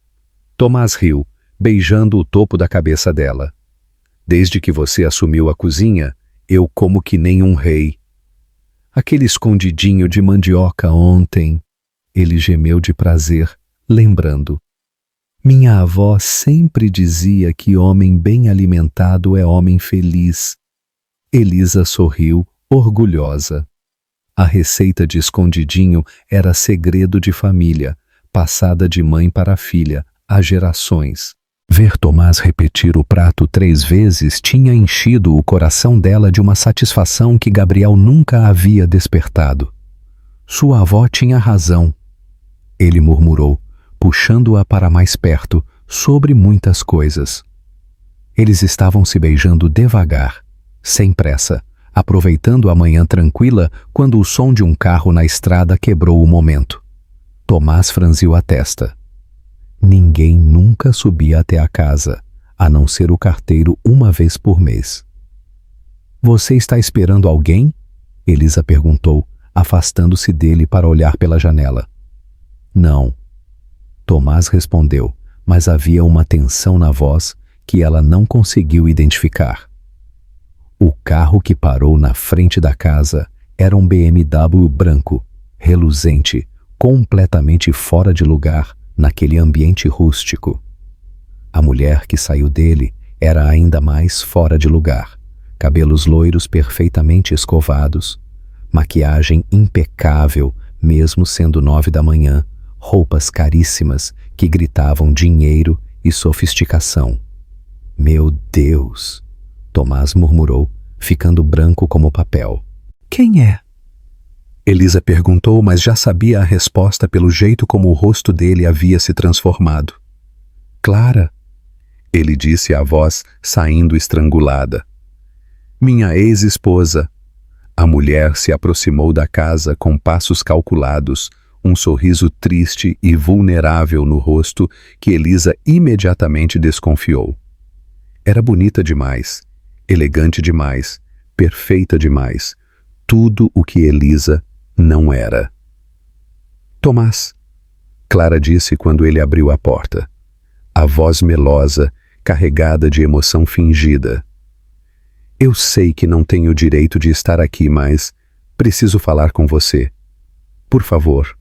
Tomás riu, beijando o topo da cabeça dela. "Desde que você assumiu a cozinha, eu como que nem um rei." "Aquele escondidinho de mandioca ontem." Ele gemeu de prazer, lembrando. "Minha avó sempre dizia que homem bem alimentado é homem feliz." Elisa sorriu, orgulhosa. A receita de escondidinho era segredo de família, passada de mãe para filha, há gerações. Ver Tomás repetir o prato 3 vezes tinha enchido o coração dela de uma satisfação que Gabriel nunca havia despertado. Sua avó tinha razão, ele murmurou, puxando-a para mais perto, sobre muitas coisas. Eles estavam se beijando devagar, sem pressa, aproveitando a manhã tranquila quando o som de um carro na estrada quebrou o momento. Tomás franziu a testa. Ninguém nunca subia até a casa, a não ser o carteiro uma vez por mês. "Você está esperando alguém?" Elisa perguntou, afastando-se dele para olhar pela janela. "Não." Tomás respondeu, mas havia uma tensão na voz que ela não conseguiu identificar. O carro que parou na frente da casa era um BMW branco, reluzente, completamente fora de lugar naquele ambiente rústico. A mulher que saiu dele era ainda mais fora de lugar, cabelos loiros perfeitamente escovados, maquiagem impecável, mesmo sendo 9 da manhã, roupas caríssimas que gritavam dinheiro e sofisticação. Meu Deus! Tomás murmurou, ficando branco como papel. Quem é? Elisa perguntou, mas já sabia a resposta pelo jeito como o rosto dele havia se transformado. Clara, ele disse a voz saindo estrangulada. Minha ex-esposa. A mulher se aproximou da casa com passos calculados, um sorriso triste e vulnerável no rosto que Elisa imediatamente desconfiou. Era bonita demais, elegante demais, perfeita demais, tudo o que Elisa não era. Tomás, Clara disse quando ele abriu a porta. A voz melosa, carregada de emoção fingida. Eu sei que não tenho o direito de estar aqui, mas preciso falar com você. Por favor.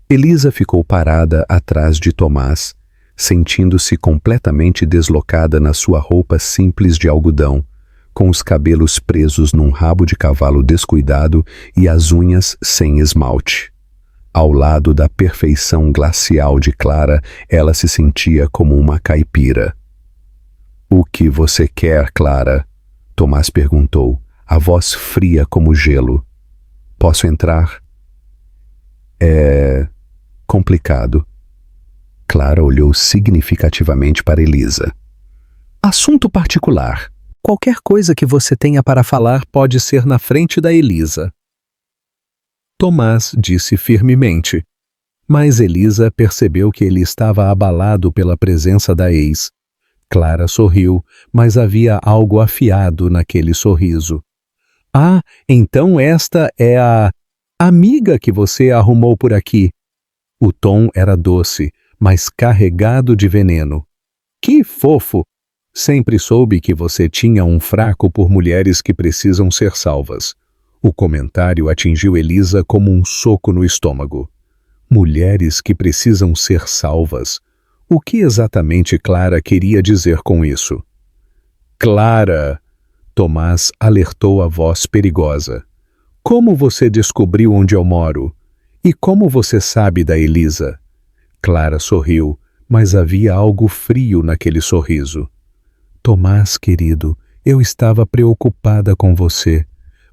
Elisa ficou parada atrás de Tomás, sentindo-se completamente deslocada na sua roupa simples de algodão, com os cabelos presos num rabo de cavalo descuidado e as unhas sem esmalte. Ao lado da perfeição glacial de Clara, ela se sentia como uma caipira. O que você quer, Clara? Tomás perguntou, a voz fria como gelo. Posso entrar? É complicado. Clara olhou significativamente para Elisa. Assunto particular. Qualquer coisa que você tenha para falar pode ser na frente da Elisa. Tomás disse firmemente, mas Elisa percebeu que ele estava abalado pela presença da ex. Clara sorriu, mas havia algo afiado naquele sorriso. Ah, então esta é a amiga que você arrumou por aqui. O tom era doce, mas carregado de veneno. Que fofo! Sempre soube que você tinha um fraco por mulheres que precisam ser salvas. O comentário atingiu Elisa como um soco no estômago. Mulheres que precisam ser salvas. O que exatamente Clara queria dizer com isso? Clara! Tomás alertou a voz perigosa. Como você descobriu onde eu moro? E como você sabe da Elisa? Clara sorriu, mas havia algo frio naquele sorriso. Tomás, querido, eu estava preocupada com você.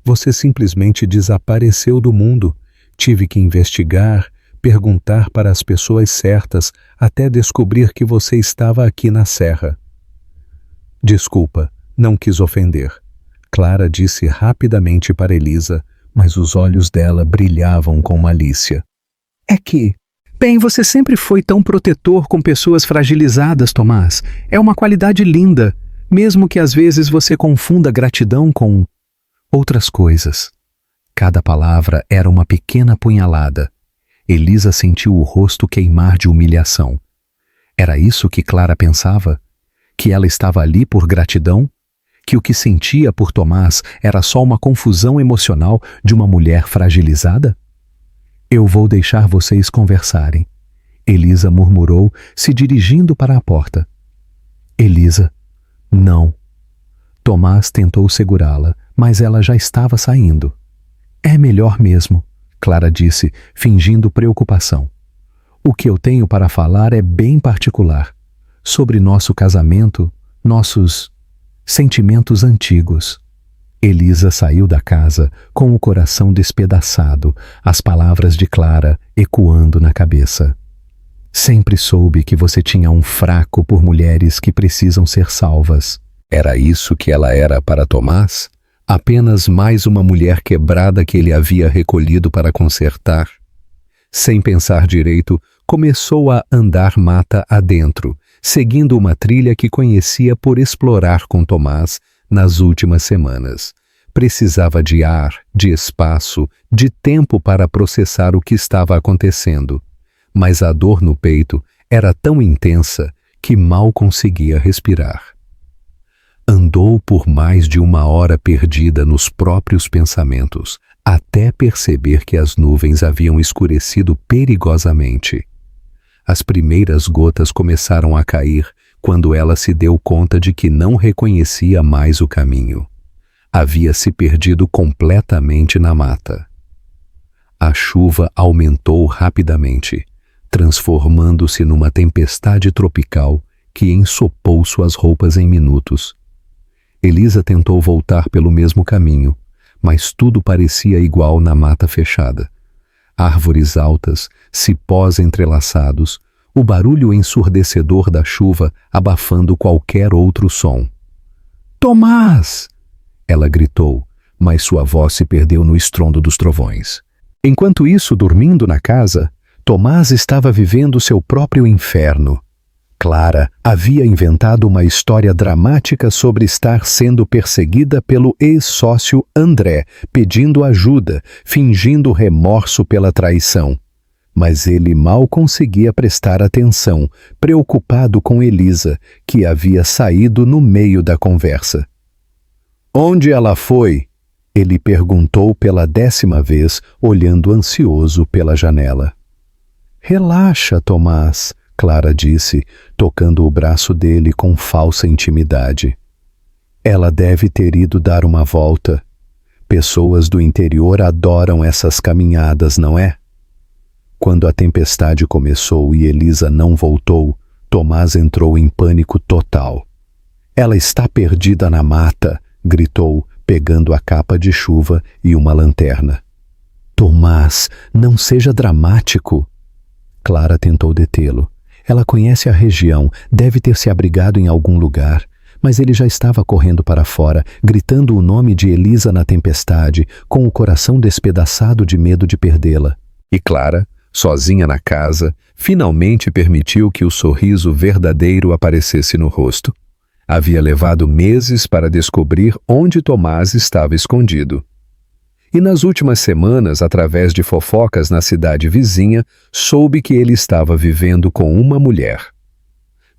Você simplesmente desapareceu do mundo. Tive que investigar, perguntar para as pessoas certas, até descobrir que você estava aqui na serra. Desculpa, não quis ofender. Clara disse rapidamente para Elisa, mas os olhos dela brilhavam com malícia. É que... Bem, você sempre foi tão protetor com pessoas fragilizadas, Tomás. É uma qualidade linda, mesmo que às vezes você confunda gratidão com outras coisas. Cada palavra era uma pequena punhalada. Elisa sentiu o rosto queimar de humilhação. Era isso que Clara pensava? Que ela estava ali por gratidão? Que o que sentia por Tomás era só uma confusão emocional de uma mulher fragilizada? Eu vou deixar vocês conversarem, Elisa murmurou, se dirigindo para a porta. Elisa, não. Tomás tentou segurá-la, mas ela já estava saindo. É melhor mesmo, Clara disse, fingindo preocupação. O que eu tenho para falar é bem particular, sobre nosso casamento, nossos sentimentos antigos. Elisa saiu da casa com o coração despedaçado, as palavras de Clara ecoando na cabeça. Sempre soube que você tinha um fraco por mulheres que precisam ser salvas. Era isso que ela era para Tomás? Apenas mais uma mulher quebrada que ele havia recolhido para consertar? Sem pensar direito, começou a andar mata adentro, seguindo uma trilha que conhecia por explorar com Tomás nas últimas semanas. Precisava de ar, de espaço, de tempo para processar o que estava acontecendo. Mas a dor no peito era tão intensa que mal conseguia respirar. Andou por mais de 1 hora perdida nos próprios pensamentos, até perceber que as nuvens haviam escurecido perigosamente. As primeiras gotas começaram a cair quando ela se deu conta de que não reconhecia mais o caminho. havia se perdido completamente na mata. A chuva aumentou rapidamente, transformando-se numa tempestade tropical que ensopou suas roupas em minutos. Elisa tentou voltar pelo mesmo caminho, mas tudo parecia igual na mata fechada. Árvores altas, cipós entrelaçados, o barulho ensurdecedor da chuva abafando qualquer outro som. "Tomás!" ela gritou, mas sua voz se perdeu no estrondo dos trovões. Enquanto isso, dormindo na casa, Tomás estava vivendo seu próprio inferno. Clara havia inventado uma história dramática sobre estar sendo perseguida pelo ex-sócio André, pedindo ajuda, fingindo remorso pela traição. Mas ele mal conseguia prestar atenção, preocupado com Elisa, que havia saído no meio da conversa. "Onde ela foi?" ele perguntou pela 10ª vez, olhando ansioso pela janela. "Relaxa, Tomás", Clara disse, tocando o braço dele com falsa intimidade. "Ela deve ter ido dar uma volta. Pessoas do interior adoram essas caminhadas, não é?" Quando a tempestade começou e Elisa não voltou, Tomás entrou em pânico total. "Ela está perdida na mata", gritou, pegando a capa de chuva e uma lanterna. "Tomás, não seja dramático." Clara tentou detê-lo. Ela conhece a região, deve ter se abrigado em algum lugar, mas ele já estava correndo para fora, gritando o nome de Elisa na tempestade, com o coração despedaçado de medo de perdê-la. E Clara, sozinha na casa, finalmente permitiu que o sorriso verdadeiro aparecesse no rosto. Havia levado meses para descobrir onde Tomás estava escondido. E nas últimas semanas, através de fofocas na cidade vizinha, soube que ele estava vivendo com uma mulher.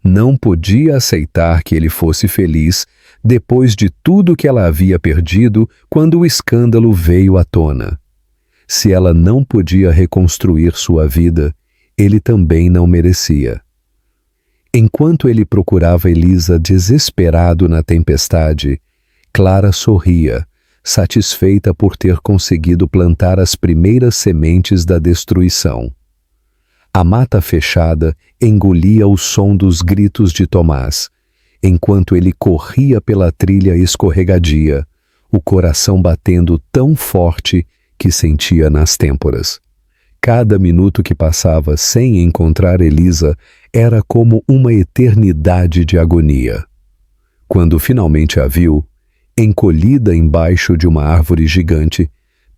Não podia aceitar que ele fosse feliz depois de tudo que ela havia perdido quando o escândalo veio à tona. Se ela não podia reconstruir sua vida, ele também não merecia. Enquanto ele procurava Elisa desesperado na tempestade, Clara sorria, satisfeita por ter conseguido plantar as primeiras sementes da destruição. A mata fechada engolia o som dos gritos de Tomás, enquanto ele corria pela trilha escorregadia, o coração batendo tão forte que sentia nas têmporas. Cada minuto que passava sem encontrar Elisa era como uma eternidade de agonia. Quando finalmente a viu, encolhida embaixo de uma árvore gigante,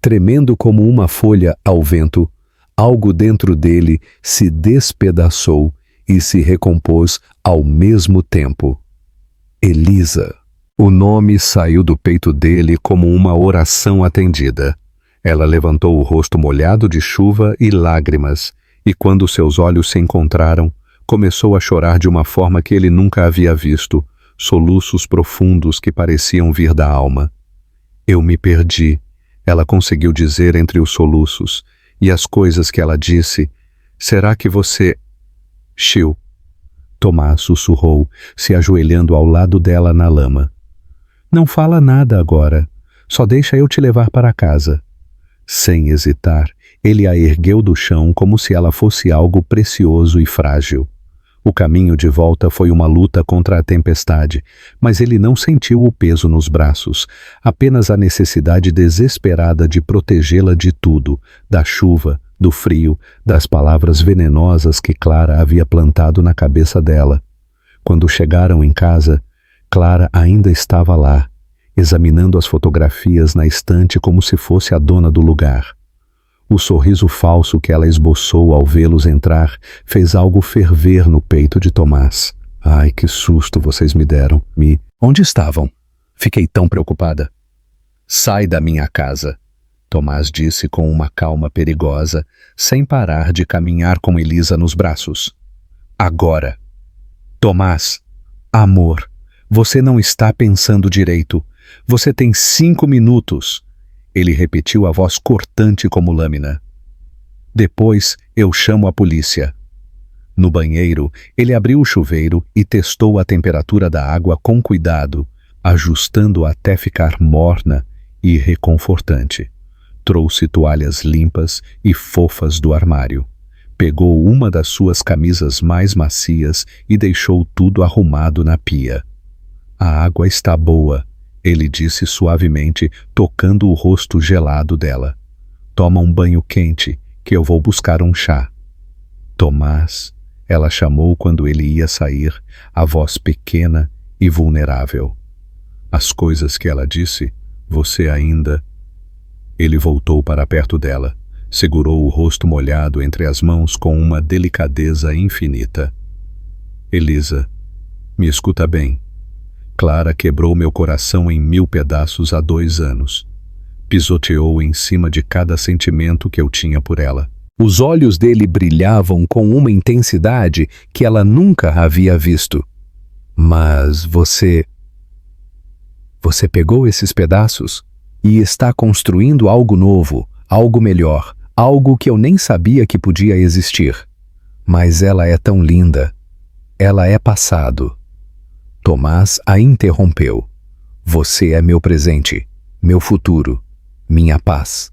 tremendo como uma folha ao vento, algo dentro dele se despedaçou e se recompôs ao mesmo tempo. Elisa. O nome saiu do peito dele como uma oração atendida. Ela levantou o rosto molhado de chuva e lágrimas, e quando seus olhos se encontraram, começou a chorar de uma forma que ele nunca havia visto, soluços profundos que pareciam vir da alma. "Eu me perdi", ela conseguiu dizer entre os soluços, e as coisas que ela disse. "Será que você..." "Chiu", Tomás sussurrou, se ajoelhando ao lado dela na lama. "Não fala nada agora, só deixa eu te levar para casa." Sem hesitar, ele a ergueu do chão como se ela fosse algo precioso e frágil. O caminho de volta foi uma luta contra a tempestade, mas ele não sentiu o peso nos braços, apenas a necessidade desesperada de protegê-la de tudo, da chuva, do frio, das palavras venenosas que Clara havia plantado na cabeça dela. Quando chegaram em casa, Clara ainda estava lá, examinando as fotografias na estante como se fosse a dona do lugar. O sorriso falso que ela esboçou ao vê-los entrar fez algo ferver no peito de Tomás. "Ai, que susto vocês me deram. Onde estavam? Fiquei tão preocupada." "Sai da minha casa", Tomás disse com uma calma perigosa, sem parar de caminhar com Elisa nos braços. "Agora." "Tomás, amor, você não está pensando direito. Você tem 5 minutos." Ele repetiu a voz cortante como lâmina. "Depois eu chamo a polícia." No banheiro, ele abriu o chuveiro e testou a temperatura da água com cuidado, ajustando até ficar morna e reconfortante. Trouxe toalhas limpas e fofas do armário. Pegou uma das suas camisas mais macias e deixou tudo arrumado na pia. A água está boa, ele disse suavemente, tocando o rosto gelado dela. Toma um banho quente, que eu vou buscar um chá. Tomás, ela chamou quando ele ia sair, a voz pequena e vulnerável. As coisas que ela disse, você ainda... Ele voltou para perto dela, segurou o rosto molhado entre as mãos com uma delicadeza infinita. Elisa, me escuta bem. Clara quebrou meu coração em 1000 pedaços há 2 anos. Pisoteou em cima de cada sentimento que eu tinha por ela. Os olhos dele brilhavam com uma intensidade que ela nunca havia visto. Mas você pegou esses pedaços e está construindo algo novo, algo melhor, algo que eu nem sabia que podia existir. Mas ela é tão linda. Ela é passado. Tomás a interrompeu. Você é meu presente, meu futuro, minha paz.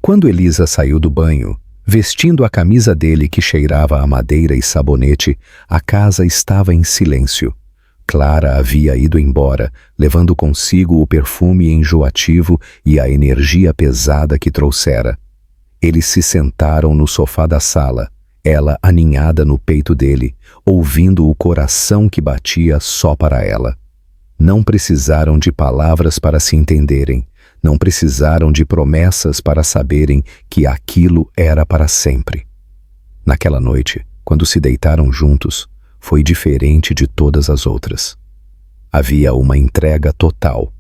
Quando Elisa saiu do banho, vestindo a camisa dele que cheirava a madeira e sabonete, a casa estava em silêncio. Clara havia ido embora, levando consigo o perfume enjoativo e a energia pesada que trouxera. Eles se sentaram no sofá da sala, ela aninhada no peito dele, ouvindo o coração que batia só para ela. Não precisaram de palavras para se entenderem, não precisaram de promessas para saberem que aquilo era para sempre. Naquela noite, quando se deitaram juntos, foi diferente de todas as outras. Havia uma entrega total,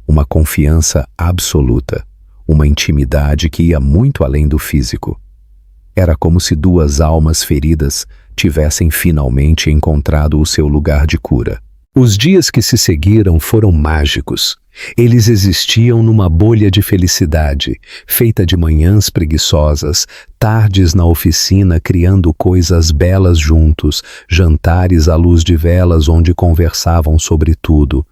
uma confiança absoluta, uma intimidade que ia muito além do físico. Era como se 2 almas feridas tivessem finalmente encontrado o seu lugar de cura. Os dias que se seguiram foram mágicos. Eles existiam numa bolha de felicidade, feita de manhãs preguiçosas, tardes na oficina criando coisas belas juntos, jantares à luz de velas onde conversavam sobre tudo.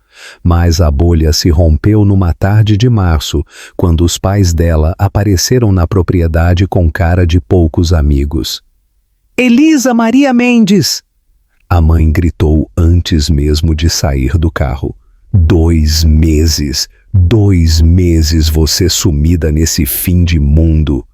Mas a bolha se rompeu numa tarde de março, quando os pais dela apareceram na propriedade com cara de poucos amigos. Elisa Maria Mendes! A mãe gritou antes mesmo de sair do carro. 2 meses! 2 meses você sumida nesse fim de mundo!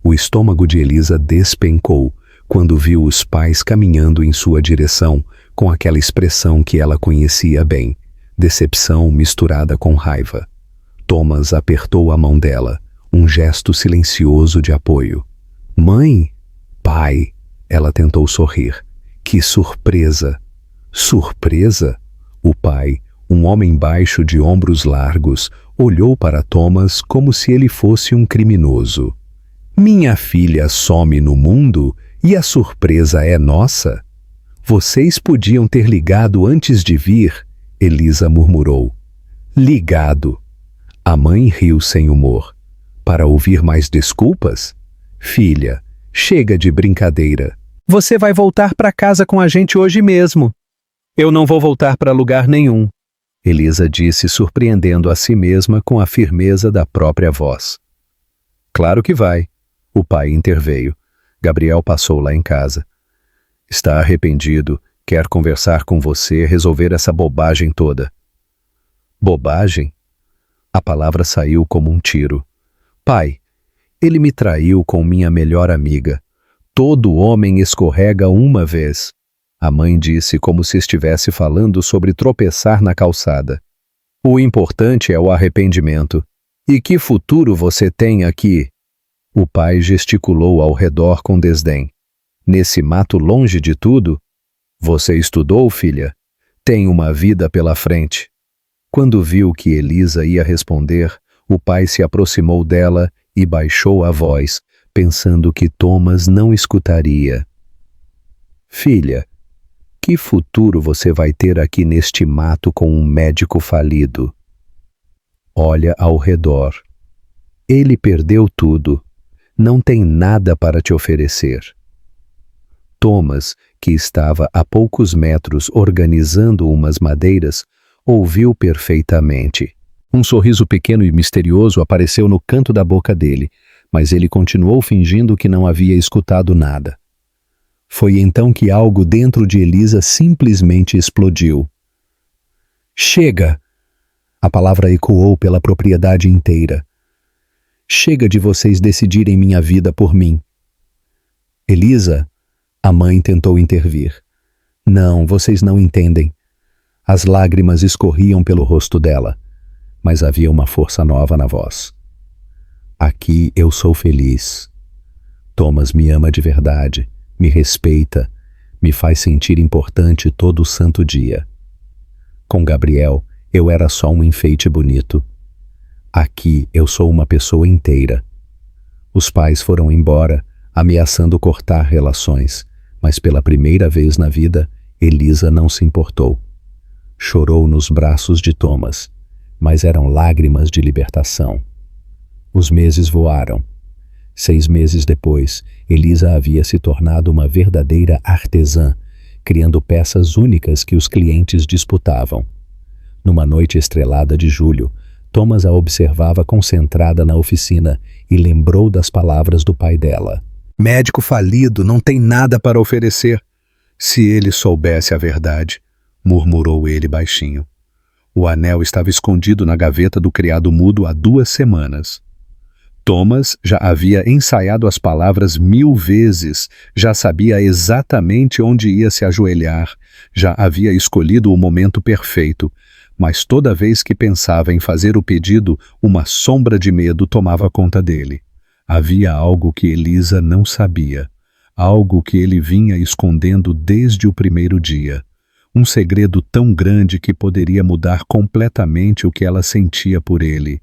O estômago de Elisa despencou quando viu os pais caminhando em sua direção com aquela expressão que ela conhecia bem. Decepção misturada com raiva. Thomas apertou a mão dela, um gesto silencioso de apoio. Mãe? Pai? Ela tentou sorrir. Que surpresa! Surpresa? O pai, um homem baixo de ombros largos, olhou para Thomas como se ele fosse um criminoso. Minha filha some no mundo e a surpresa é nossa? Vocês podiam ter ligado antes de vir, Elisa murmurou. Ligado. A mãe riu sem humor. Para ouvir mais desculpas? Filha, chega de brincadeira. Você vai voltar para casa com a gente hoje mesmo. Eu não vou voltar para lugar nenhum, Elisa disse, surpreendendo a si mesma com a firmeza da própria voz. Claro que vai, o pai interveio. Gabriel passou lá em casa. Está arrependido, quer conversar com você, resolver essa bobagem toda. Bobagem? A palavra saiu como um tiro. Pai, ele me traiu com minha melhor amiga. Todo homem escorrega uma vez. A mãe disse como se estivesse falando sobre tropeçar na calçada. O importante é o arrependimento. E que futuro você tem aqui? O pai gesticulou ao redor com desdém. Nesse mato longe de tudo? Você estudou, filha? Tem uma vida pela frente. Quando viu que Elisa ia responder, o pai se aproximou dela e baixou a voz, pensando que Thomas não escutaria. Filha, que futuro você vai ter aqui neste mato com um médico falido? Olha ao redor. Ele perdeu tudo. Não tem nada para te oferecer. Thomas, que estava a poucos metros organizando umas madeiras, ouviu perfeitamente. Um sorriso pequeno e misterioso apareceu no canto da boca dele, mas ele continuou fingindo que não havia escutado nada. Foi então que algo dentro de Elisa simplesmente explodiu. Chega! A palavra ecoou pela propriedade inteira. Chega de vocês decidirem minha vida por mim. Elisa, a mãe tentou intervir. Não, vocês não entendem. As lágrimas escorriam pelo rosto dela, mas havia uma força nova na voz. Aqui eu sou feliz. Thomas me ama de verdade, me respeita, me faz sentir importante todo o santo dia. Com Gabriel, eu era só um enfeite bonito. Aqui eu sou uma pessoa inteira. Os pais foram embora, ameaçando cortar relações, mas pela primeira vez na vida, Elisa não se importou. Chorou nos braços de Thomas, mas eram lágrimas de libertação. Os meses voaram. 6 meses depois, Elisa havia se tornado uma verdadeira artesã, criando peças únicas que os clientes disputavam. Numa noite estrelada de julho, Thomas a observava concentrada na oficina e lembrou das palavras do pai dela. Médico falido, não tem nada para oferecer. Se ele soubesse a verdade, murmurou ele baixinho. O anel estava escondido na gaveta do criado mudo há 2 semanas. Thomas já havia ensaiado as palavras 1000 vezes, já sabia exatamente onde ia se ajoelhar, já havia escolhido o momento perfeito, mas toda vez que pensava em fazer o pedido, uma sombra de medo tomava conta dele. Havia algo que Elisa não sabia, algo que ele vinha escondendo desde o primeiro dia. Um segredo tão grande que poderia mudar completamente o que ela sentia por ele.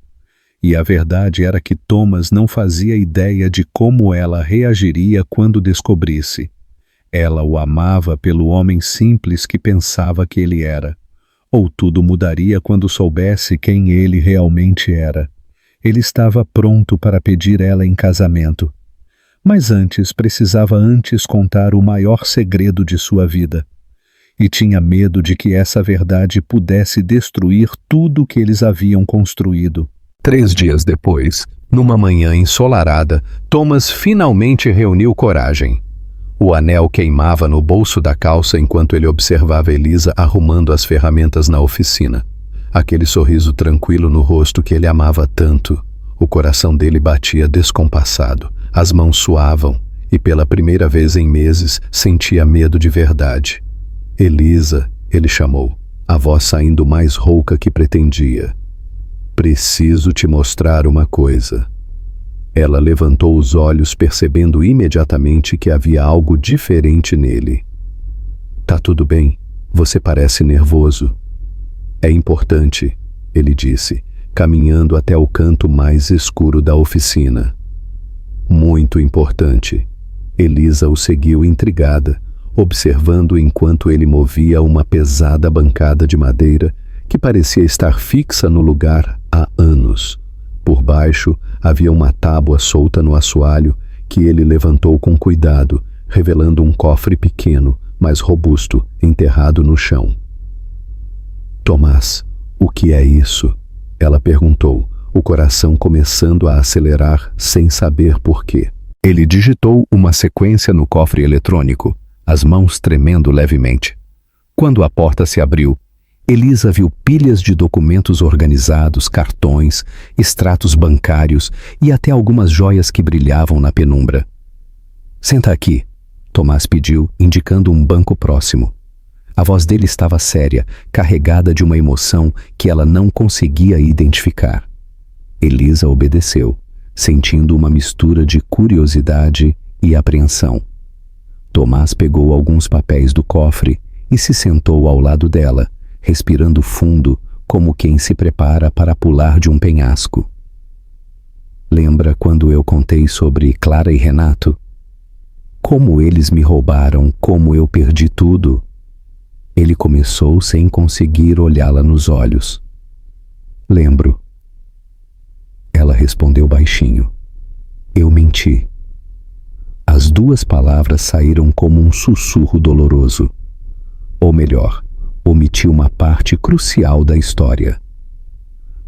E a verdade era que Thomas não fazia ideia de como ela reagiria quando descobrisse. Ela o amava pelo homem simples que pensava que ele era. Ou tudo mudaria quando soubesse quem ele realmente era. Ele estava pronto para pedir ela em casamento. Mas precisava contar o maior segredo de sua vida. E tinha medo de que essa verdade pudesse destruir tudo que eles haviam construído. 3 dias depois, numa manhã ensolarada, Thomas finalmente reuniu coragem. O anel queimava no bolso da calça enquanto ele observava Elisa arrumando as ferramentas na oficina. Aquele sorriso tranquilo no rosto que ele amava tanto. O coração dele batia descompassado, as mãos suavam e pela primeira vez em meses sentia medo de verdade. Elisa, ele chamou, a voz saindo mais rouca que pretendia. Preciso te mostrar uma coisa. Ela levantou os olhos percebendo imediatamente que havia algo diferente nele. Tá tudo bem, você parece nervoso. É importante, ele disse, caminhando até o canto mais escuro da oficina. Muito importante. Elisa o seguiu intrigada, observando enquanto ele movia uma pesada bancada de madeira que parecia estar fixa no lugar há anos. Por baixo havia uma tábua solta no assoalho que ele levantou com cuidado, revelando um cofre pequeno, mas robusto, enterrado no chão. Tomás, o que é isso? Ela perguntou, o coração começando a acelerar sem saber por quê. Ele digitou uma sequência no cofre eletrônico, as mãos tremendo levemente. Quando a porta se abriu, Elisa viu pilhas de documentos organizados, cartões, extratos bancários e até algumas joias que brilhavam na penumbra. Senta aqui, Tomás pediu, indicando um banco próximo. A voz dele estava séria, carregada de uma emoção que ela não conseguia identificar. Elisa obedeceu, sentindo uma mistura de curiosidade e apreensão. Tomás pegou alguns papéis do cofre e se sentou ao lado dela, respirando fundo, como quem se prepara para pular de um penhasco. Lembra quando eu contei sobre Clara e Renato? Como eles me roubaram, como eu perdi tudo? Ele começou sem conseguir olhá-la nos olhos. Lembro. Ela respondeu baixinho. Eu menti. As 2 palavras saíram como um sussurro doloroso. Ou melhor, omiti uma parte crucial da história.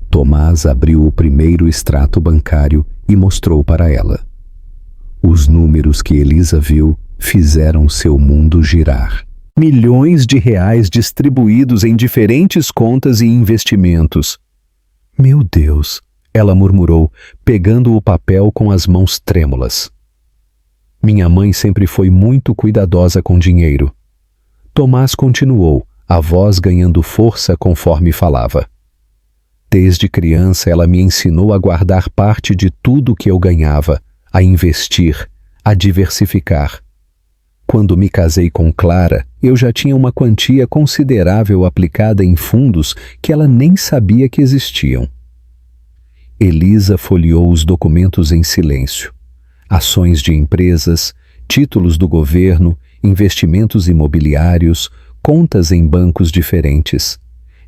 Tomás abriu o primeiro extrato bancário e mostrou para ela. Os números que Elisa viu fizeram seu mundo girar. Milhões de reais distribuídos em diferentes contas e investimentos. Meu Deus, ela murmurou, pegando o papel com as mãos trêmulas. Minha mãe sempre foi muito cuidadosa com dinheiro. Tomás continuou, a voz ganhando força conforme falava. Desde criança ela me ensinou a guardar parte de tudo que eu ganhava, a investir, a diversificar. Quando me casei com Clara, eu já tinha uma quantia considerável aplicada em fundos que ela nem sabia que existiam. Elisa folheou os documentos em silêncio. Ações de empresas, títulos do governo, investimentos imobiliários, contas em bancos diferentes.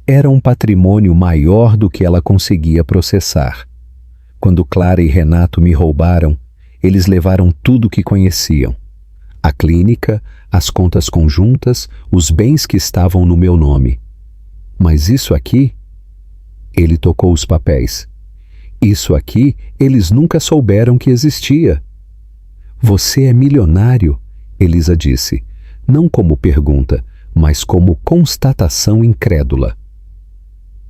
Era um patrimônio maior do que ela conseguia processar. Quando Clara e Renato me roubaram, eles levaram tudo que conheciam. A clínica, as contas conjuntas, os bens que estavam no meu nome. Mas isso aqui? Ele tocou os papéis. Isso aqui eles nunca souberam que existia. Você é milionário, Elisa disse, não como pergunta, mas como constatação incrédula.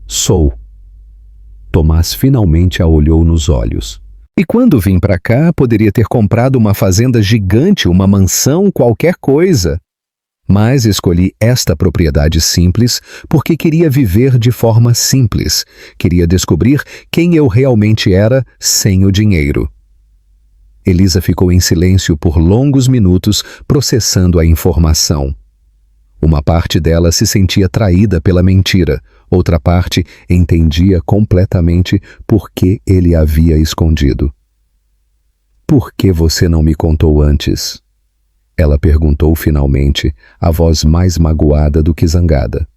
Sou. Tomás finalmente a olhou nos olhos. E quando vim para cá, poderia ter comprado uma fazenda gigante, uma mansão, qualquer coisa. Mas escolhi esta propriedade simples porque queria viver de forma simples. Queria descobrir quem eu realmente era sem o dinheiro. Elisa ficou em silêncio por longos minutos, processando a informação. Uma parte dela se sentia traída pela mentira, outra parte entendia completamente por que ele havia escondido. Por que você não me contou antes? Ela perguntou finalmente, a voz mais magoada do que zangada.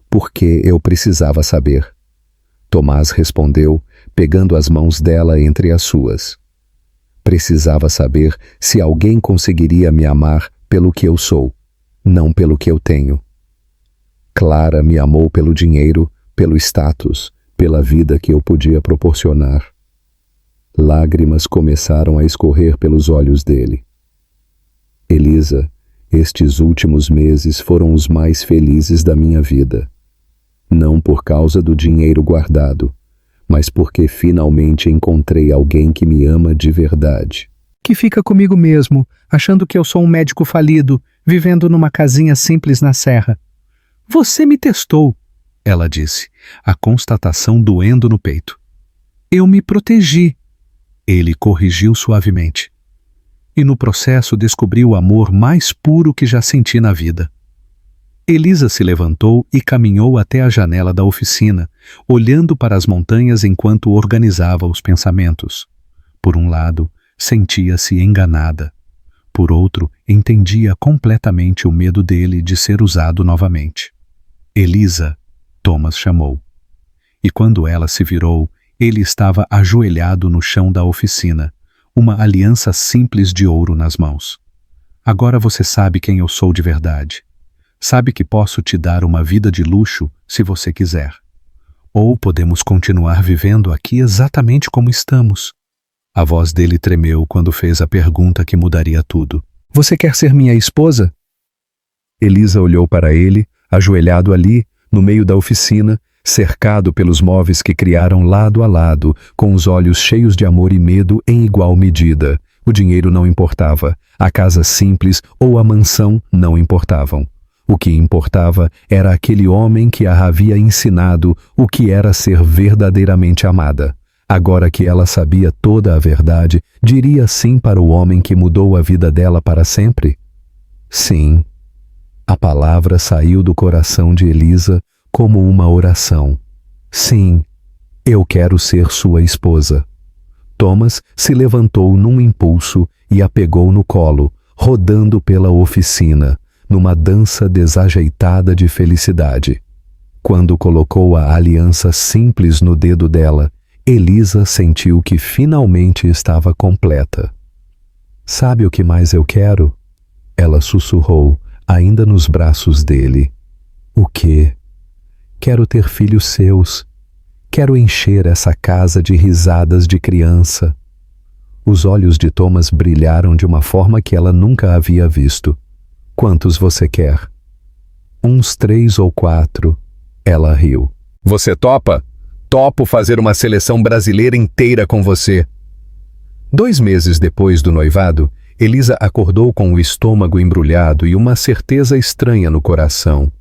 Porque eu precisava saber. Tomás respondeu, pegando as mãos dela entre as suas. Precisava saber se alguém conseguiria me amar pelo que eu sou, não pelo que eu tenho. Clara me amou pelo dinheiro, pelo status, pela vida que eu podia proporcionar. Lágrimas começaram a escorrer pelos olhos dele. Elisa, estes últimos meses foram os mais felizes da minha vida. Não por causa do dinheiro guardado, mas porque finalmente encontrei alguém que me ama de verdade. Que fica comigo mesmo, achando que eu sou um médico falido, vivendo numa casinha simples na serra. Você me testou, ela disse, a constatação doendo no peito. Eu me protegi. Ele corrigiu suavemente. E no processo descobri o amor mais puro que já senti na vida. Elisa se levantou e caminhou até a janela da oficina, olhando para as montanhas enquanto organizava os pensamentos. Por um lado, sentia-se enganada. Por outro, entendia completamente o medo dele de ser usado novamente. Elisa, Thomas chamou. E quando ela se virou, ele estava ajoelhado no chão da oficina, uma aliança simples de ouro nas mãos. Agora você sabe quem eu sou de verdade. Sabe que posso te dar uma vida de luxo se você quiser. Ou podemos continuar vivendo aqui exatamente como estamos. A voz dele tremeu quando fez a pergunta que mudaria tudo. Você quer ser minha esposa? Elisa olhou para ele, ajoelhado ali, no meio da oficina, cercado pelos móveis que criaram lado a lado, com os olhos cheios de amor e medo em igual medida. O dinheiro não importava, a casa simples ou a mansão não importavam. O que importava era aquele homem que a havia ensinado o que era ser verdadeiramente amada. Agora que ela sabia toda a verdade, diria sim para o homem que mudou a vida dela para sempre? Sim. A palavra saiu do coração de Elisa como uma oração. Sim, eu quero ser sua esposa. Thomas se levantou num impulso e a pegou no colo, rodando pela oficina, numa dança desajeitada de felicidade. Quando colocou a aliança simples no dedo dela, Elisa sentiu que finalmente estava completa. Sabe o que mais eu quero? Ela sussurrou, ainda nos braços dele. O quê? Quero ter filhos seus. Quero encher essa casa de risadas de criança. Os olhos de Thomas brilharam de uma forma que ela nunca havia visto. Quantos você quer? Uns 3 ou 4. Ela riu. Você topa? Topo fazer uma seleção brasileira inteira com você. 2 meses depois do noivado, Elisa acordou com o estômago embrulhado e uma certeza estranha no coração.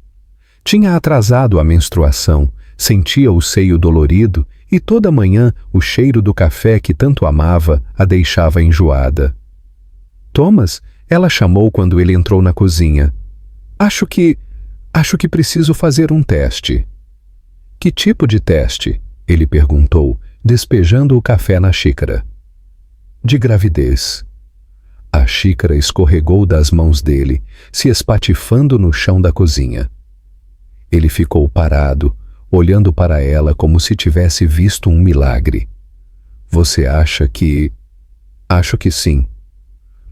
Tinha atrasado a menstruação, sentia o seio dolorido e toda manhã o cheiro do café que tanto amava a deixava enjoada. Thomas, ela chamou quando ele entrou na cozinha. Acho que preciso fazer um teste. Que tipo de teste? Ele perguntou, despejando o café na xícara. De gravidez. A xícara escorregou das mãos dele, se espatifando no chão da cozinha. Ele ficou parado, olhando para ela como se tivesse visto um milagre. Você acha que... Acho que sim.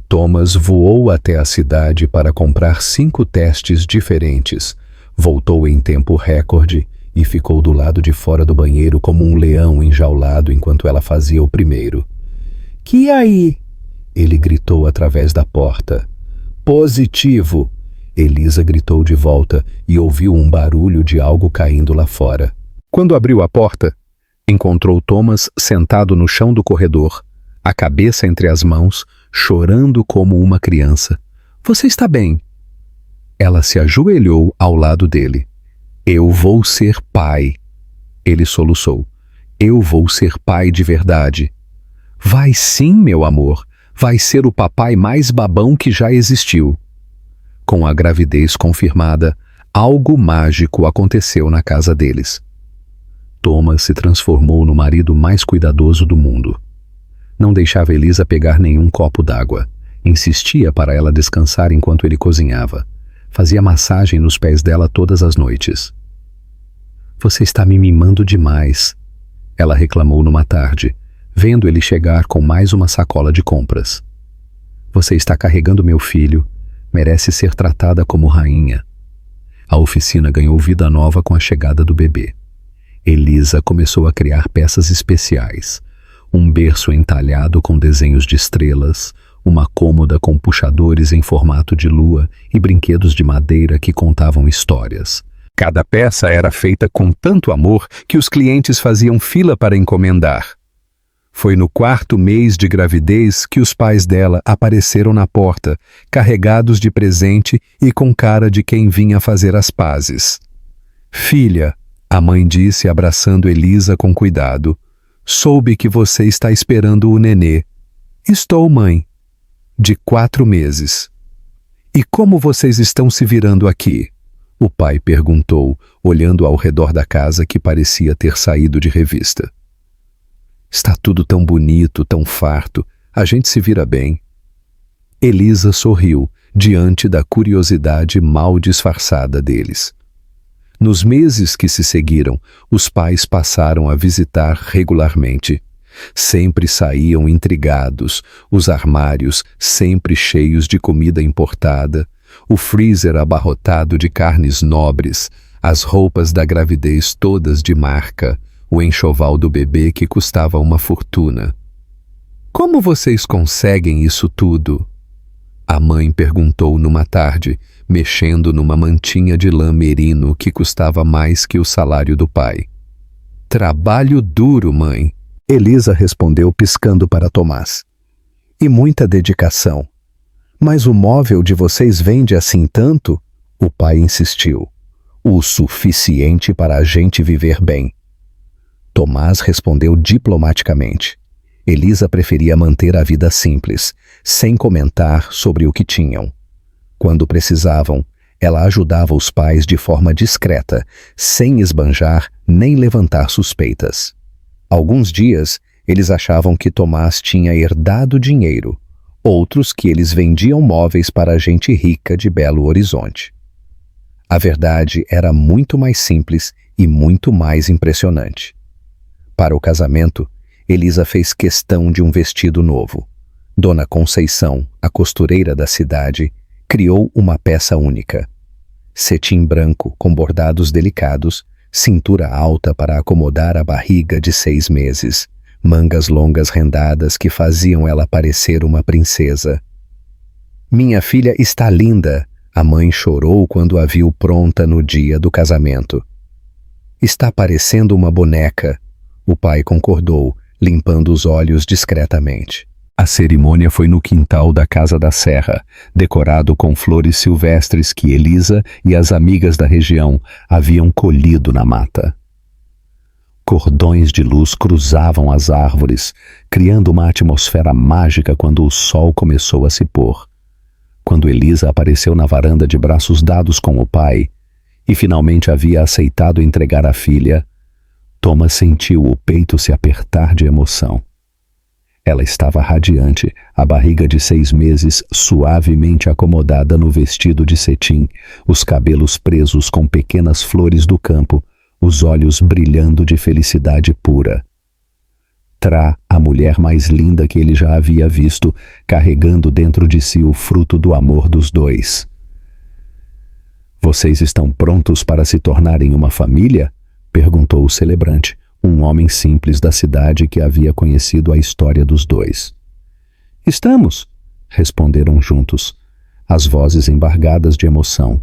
Thomas voou até a cidade para comprar 5 testes diferentes, voltou em tempo recorde e ficou do lado de fora do banheiro como um leão enjaulado enquanto ela fazia o primeiro. Que aí? Ele gritou através da porta. Positivo! Elisa gritou de volta e ouviu um barulho de algo caindo lá fora. Quando abriu a porta, encontrou Thomas sentado no chão do corredor, a cabeça entre as mãos, chorando como uma criança. Você está bem? Ela se ajoelhou ao lado dele. Eu vou ser pai. Ele soluçou. Eu vou ser pai de verdade. Vai sim, meu amor. Vai ser o papai mais babão que já existiu. Com a gravidez confirmada, algo mágico aconteceu na casa deles. Thomas se transformou no marido mais cuidadoso do mundo. Não deixava Elisa pegar nenhum copo d'água. Insistia para ela descansar enquanto ele cozinhava. Fazia massagem nos pés dela todas as noites. Você está me mimando demais, ela reclamou numa tarde, vendo ele chegar com mais uma sacola de compras. Você está carregando meu filho, merece ser tratada como rainha. A oficina ganhou vida nova com a chegada do bebê. Elisa começou a criar peças especiais. Um berço entalhado com desenhos de estrelas, uma cômoda com puxadores em formato de lua e brinquedos de madeira que contavam histórias. Cada peça era feita com tanto amor que os clientes faziam fila para encomendar. Foi no 4º mês de gravidez que os pais dela apareceram na porta, carregados de presente e com cara de quem vinha fazer as pazes. Filha, a mãe disse abraçando Elisa com cuidado, soube que você está esperando o nenê. Estou, mãe. De 4 meses. E como vocês estão se virando aqui? O pai perguntou, olhando ao redor da casa que parecia ter saído de revista. Está tudo tão bonito, tão farto. A gente se vira bem. Elisa sorriu, diante da curiosidade mal disfarçada deles. Nos meses que se seguiram, os pais passaram a visitar regularmente. Sempre saíam intrigados, os armários sempre cheios de comida importada, o freezer abarrotado de carnes nobres, as roupas da gravidez todas de marca, o enxoval do bebê que custava uma fortuna. Como vocês conseguem isso tudo? A mãe perguntou numa tarde, mexendo numa mantinha de lã merino que custava mais que o salário do pai. Trabalho duro, mãe. Elisa respondeu piscando para Tomás. E muita dedicação. Mas o móvel de vocês vende assim tanto? O pai insistiu. O suficiente para a gente viver bem. Tomás respondeu diplomaticamente. Elisa preferia manter a vida simples, sem comentar sobre o que tinham. Quando precisavam, ela ajudava os pais de forma discreta, sem esbanjar nem levantar suspeitas. Alguns dias, eles achavam que Tomás tinha herdado dinheiro, outros que eles vendiam móveis para gente rica de Belo Horizonte. A verdade era muito mais simples e muito mais impressionante. Para o casamento, Elisa fez questão de um vestido novo. Dona Conceição, a costureira da cidade, criou uma peça única. cetim branco com bordados delicados, cintura alta para acomodar a barriga de 6 meses, mangas longas rendadas que faziam ela parecer uma princesa. Minha filha está linda, a mãe chorou quando a viu pronta no dia do casamento. Está parecendo uma boneca, o pai concordou, limpando os olhos discretamente. A cerimônia foi no quintal da Casa da Serra, decorado com flores silvestres que Elisa e as amigas da região haviam colhido na mata. Cordões de luz cruzavam as árvores, criando uma atmosfera mágica quando o sol começou a se pôr. Quando Elisa apareceu na varanda de braços dados com o pai e finalmente havia aceitado entregar a filha, Thomas sentiu o peito se apertar de emoção. Ela estava radiante, a barriga de 6 meses suavemente acomodada no vestido de cetim, os cabelos presos com pequenas flores do campo, os olhos brilhando de felicidade pura. Tra, a mulher mais linda que ele já havia visto, carregando dentro de si o fruto do amor dos dois. "Vocês estão prontos para se tornarem uma família?" perguntou o celebrante, um homem simples da cidade que havia conhecido a história dos dois. "Estamos", responderam juntos, as vozes embargadas de emoção.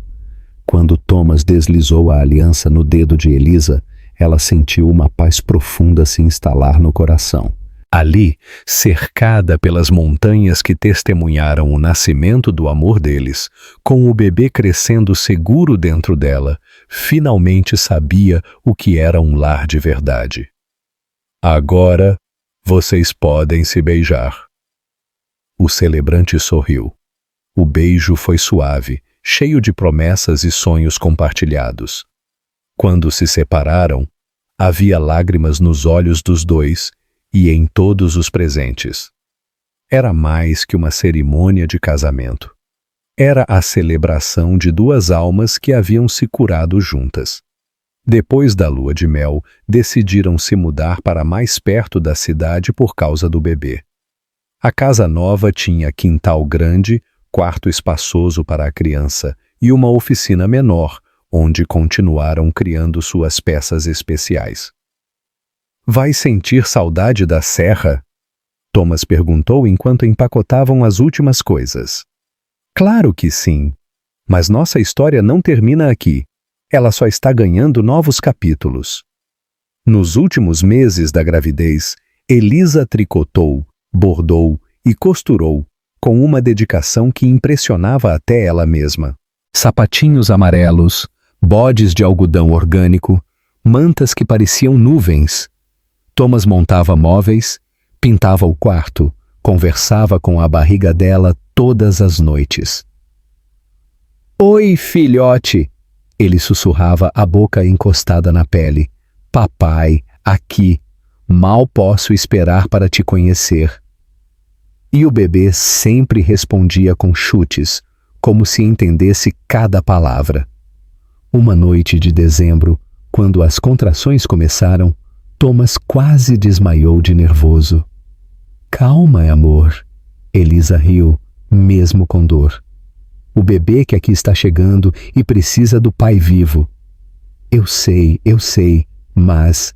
Quando Thomas deslizou a aliança no dedo de Elisa, ela sentiu uma paz profunda se instalar no coração. Ali, cercada pelas montanhas que testemunharam o nascimento do amor deles, com o bebê crescendo seguro dentro dela, finalmente sabia o que era um lar de verdade. "Agora, vocês podem se beijar." O celebrante sorriu. O beijo foi suave, cheio de promessas e sonhos compartilhados. Quando se separaram, havia lágrimas nos olhos dos dois e em todos os presentes. Era mais que uma cerimônia de casamento. Era a celebração de 2 almas que haviam se curado juntas. Depois da lua de mel, decidiram se mudar para mais perto da cidade por causa do bebê. A casa nova tinha quintal grande, quarto espaçoso para a criança e uma oficina menor, onde continuaram criando suas peças especiais. "Vai sentir saudade da serra?" Thomas perguntou enquanto empacotavam as últimas coisas. "Claro que sim, mas nossa história não termina aqui. Ela só está ganhando novos capítulos." Nos últimos meses da gravidez, Elisa tricotou, bordou e costurou com uma dedicação que impressionava até ela mesma. Sapatinhos amarelos, bodes de algodão orgânico, mantas que pareciam nuvens. Thomas montava móveis, pintava o quarto, conversava com a barriga dela todas as noites. "Oi, filhote!" Ele sussurrava, a boca encostada na pele. "Papai, aqui. Mal posso esperar para te conhecer." E o bebê sempre respondia com chutes, como se entendesse cada palavra. Uma noite de dezembro, quando as contrações começaram, Thomas quase desmaiou de nervoso. "Calma, amor." Elisa riu, mesmo com dor. "O bebê que aqui está chegando e precisa do pai vivo." eu sei, mas...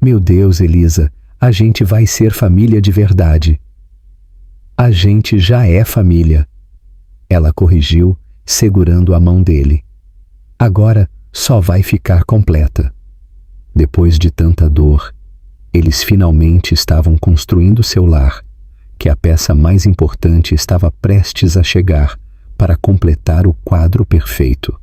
Meu Deus, Elisa, a gente vai ser família de verdade." "A gente já é família." Ela corrigiu, segurando a mão dele. "Agora só vai ficar completa." Depois de tanta dor, eles finalmente estavam construindo seu lar, que a peça mais importante estava prestes a chegar para completar o quadro perfeito.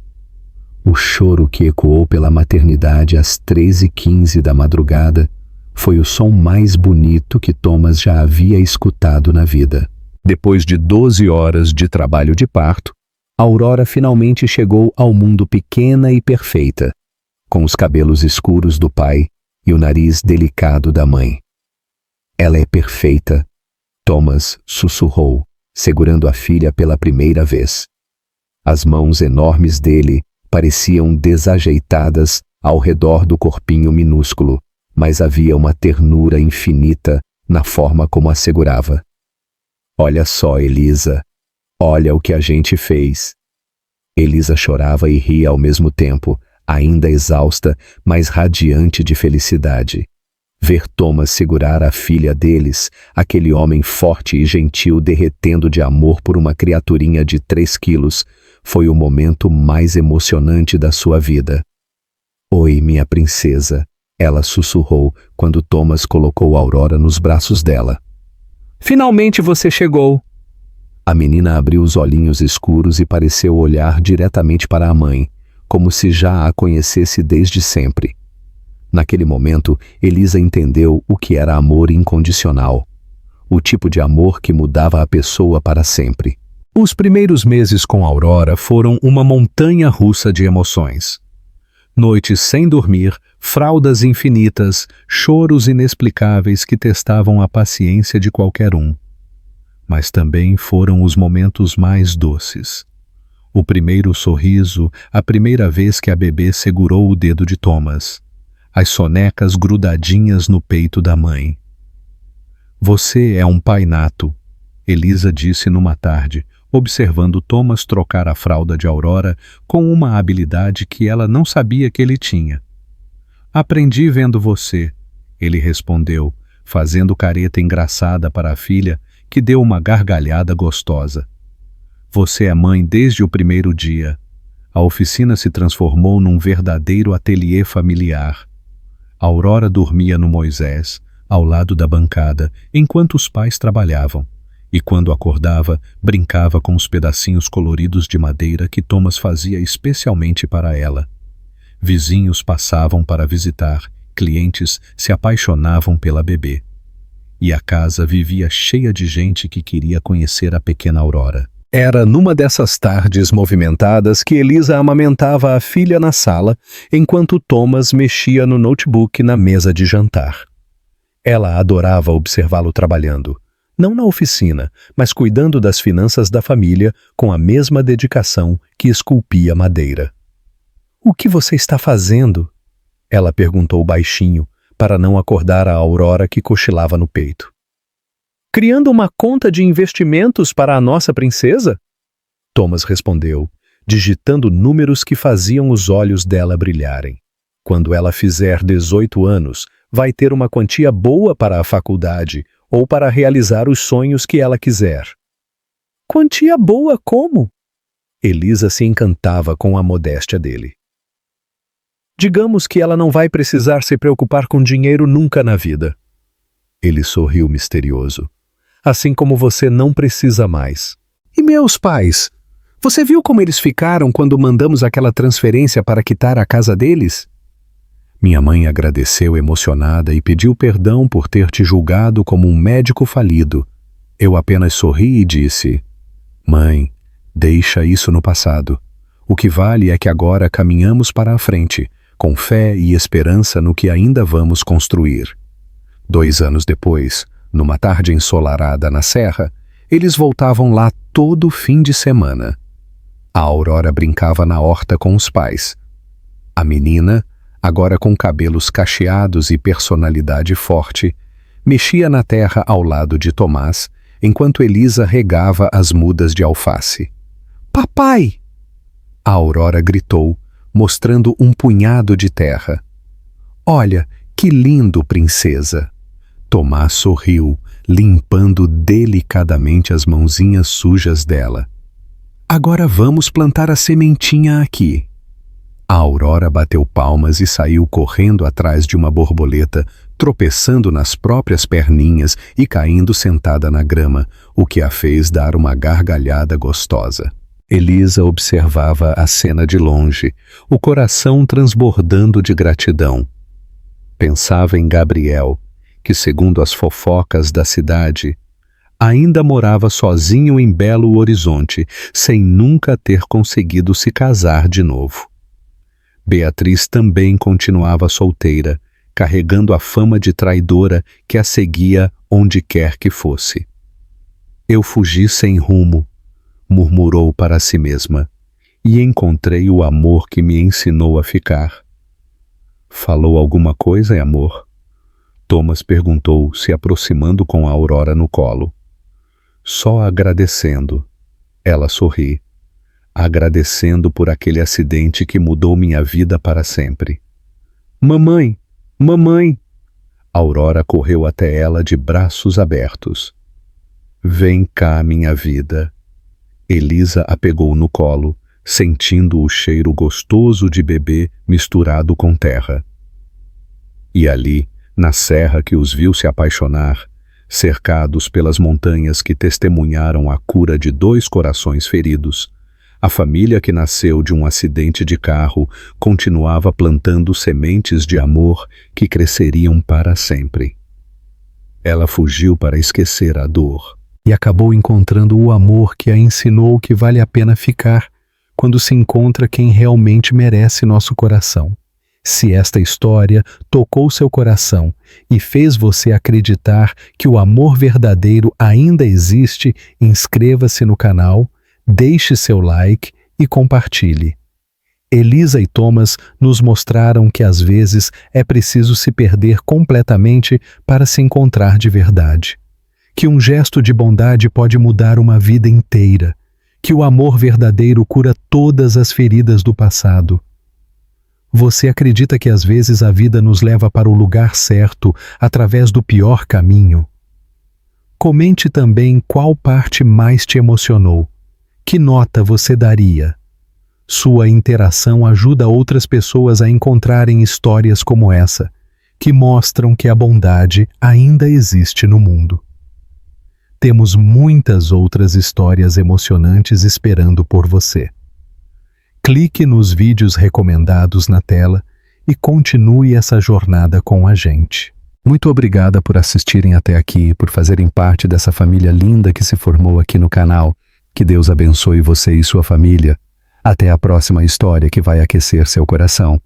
O choro que ecoou pela maternidade às 3h15 da madrugada foi o som mais bonito que Thomas já havia escutado na vida. Depois de 12 horas de trabalho de parto, Aurora finalmente chegou ao mundo pequena e perfeita, com os cabelos escuros do pai e o nariz delicado da mãe. "Ela é perfeita", Thomas sussurrou, segurando a filha pela primeira vez. As mãos enormes dele pareciam desajeitadas ao redor do corpinho minúsculo, mas havia uma ternura infinita na forma como a segurava. "Olha só, Elisa, olha o que a gente fez." Elisa chorava e ria ao mesmo tempo, ainda exausta, mas radiante de felicidade. Ver Thomas segurar a filha deles, aquele homem forte e gentil derretendo de amor por uma criaturinha de 3 quilos, foi o momento mais emocionante da sua vida. "Oi, minha princesa", ela sussurrou quando Thomas colocou Aurora nos braços dela. Finalmente você chegou. A menina abriu os olhinhos escuros e pareceu olhar diretamente para a mãe, como se já a conhecesse desde sempre. Naquele momento, Elisa entendeu o que era amor incondicional, o tipo de amor que mudava a pessoa para sempre. Os primeiros meses com Aurora foram uma montanha-russa de emoções. Noites sem dormir, fraldas infinitas, choros inexplicáveis que testavam a paciência de qualquer um. Mas também foram os momentos mais doces. O primeiro sorriso, a primeira vez que a bebê segurou o dedo de Thomas. As sonecas grudadinhas no peito da mãe. "Você é um pai nato", Elisa disse numa tarde, observando Thomas trocar a fralda de Aurora com uma habilidade que ela não sabia que ele tinha. "Aprendi vendo você", ele respondeu, fazendo careta engraçada para a filha, que deu uma gargalhada gostosa. "Você é mãe desde o primeiro dia." A oficina se transformou num verdadeiro ateliê familiar. Aurora dormia no Moisés, ao lado da bancada, enquanto os pais trabalhavam, e quando acordava, brincava com os pedacinhos coloridos de madeira que Thomas fazia especialmente para ela. Vizinhos passavam para visitar, clientes se apaixonavam pela bebê. E a casa vivia cheia de gente que queria conhecer a pequena Aurora. Era numa dessas tardes movimentadas que Elisa amamentava a filha na sala, enquanto Thomas mexia no notebook na mesa de jantar. Ela adorava observá-lo trabalhando, não na oficina, mas cuidando das finanças da família com a mesma dedicação que esculpia madeira. "O que você está fazendo?" ela perguntou baixinho, para não acordar a Aurora que cochilava no peito. "Criando uma conta de investimentos para a nossa princesa?" Thomas respondeu, digitando números que faziam os olhos dela brilharem. "Quando ela fizer 18 anos, vai ter uma quantia boa para a faculdade ou para realizar os sonhos que ela quiser." "Quantia boa como?" Elisa se encantava com a modéstia dele. "Digamos que ela não vai precisar se preocupar com dinheiro nunca na vida." Ele sorriu misterioso. "Assim como você não precisa mais." "E meus pais? Você viu como eles ficaram quando mandamos aquela transferência para quitar a casa deles?" Minha mãe agradeceu emocionada e pediu perdão por ter te julgado como um médico falido. Eu apenas sorri e disse: "Mãe, deixa isso no passado. O que vale é que agora caminhamos para a frente, com fé e esperança no que ainda vamos construir." 2 anos depois, numa tarde ensolarada na serra, eles voltavam lá todo fim de semana. A Aurora brincava na horta com os pais. A menina, agora com cabelos cacheados e personalidade forte, mexia na terra ao lado de Tomás, enquanto Elisa regava as mudas de alface. "Papai!" A Aurora gritou, mostrando um punhado de terra. "Olha, que lindo, princesa!" Tomás sorriu, limpando delicadamente as mãozinhas sujas dela. "Agora vamos plantar a sementinha aqui." A Aurora bateu palmas e saiu correndo atrás de uma borboleta, tropeçando nas próprias perninhas e caindo sentada na grama, o que a fez dar uma gargalhada gostosa. Elisa observava a cena de longe, o coração transbordando de gratidão. Pensava em Gabriel, que, segundo as fofocas da cidade, ainda morava sozinho em Belo Horizonte, sem nunca ter conseguido se casar de novo. Beatriz também continuava solteira, carregando a fama de traidora que a seguia onde quer que fosse. "Eu fugi sem rumo", murmurou para si mesma, "e encontrei o amor que me ensinou a ficar." "Falou alguma coisa, amor?" Thomas perguntou, se aproximando com a Aurora no colo. "Só agradecendo." Ela sorri. agradecendo por aquele acidente que mudou minha vida para sempre. Mamãe, mamãe! Aurora correu até ela de braços abertos. Vem cá, minha vida. Elisa a pegou no colo, sentindo o cheiro gostoso de bebê misturado com terra. E ali, na serra que os viu se apaixonar, cercados pelas montanhas que testemunharam a cura de 2 corações feridos, a família que nasceu de um acidente de carro continuava plantando sementes de amor que cresceriam para sempre. Ela fugiu para esquecer a dor E acabou encontrando o amor que a ensinou que vale a pena ficar quando se encontra quem realmente merece nosso coração. Se esta história tocou seu coração e fez você acreditar que o amor verdadeiro ainda existe, inscreva-se no canal, deixe seu like e compartilhe. Elisa e Thomas nos mostraram que às vezes é preciso se perder completamente para se encontrar de verdade. Que um gesto de bondade pode mudar uma vida inteira. Que o amor verdadeiro cura todas as feridas do passado. Você acredita que às vezes a vida nos leva para o lugar certo através do pior caminho? Comente também qual parte mais te emocionou. Que nota você daria? Sua interação ajuda outras pessoas a encontrarem histórias como essa, que mostram que a bondade ainda existe no mundo. Temos muitas outras histórias emocionantes esperando por você. Clique nos vídeos recomendados na tela e continue essa jornada com a gente. Muito obrigada por assistirem até aqui, por fazerem parte dessa família linda que se formou aqui no canal. Que Deus abençoe você e sua família. Até a próxima história que vai aquecer seu coração.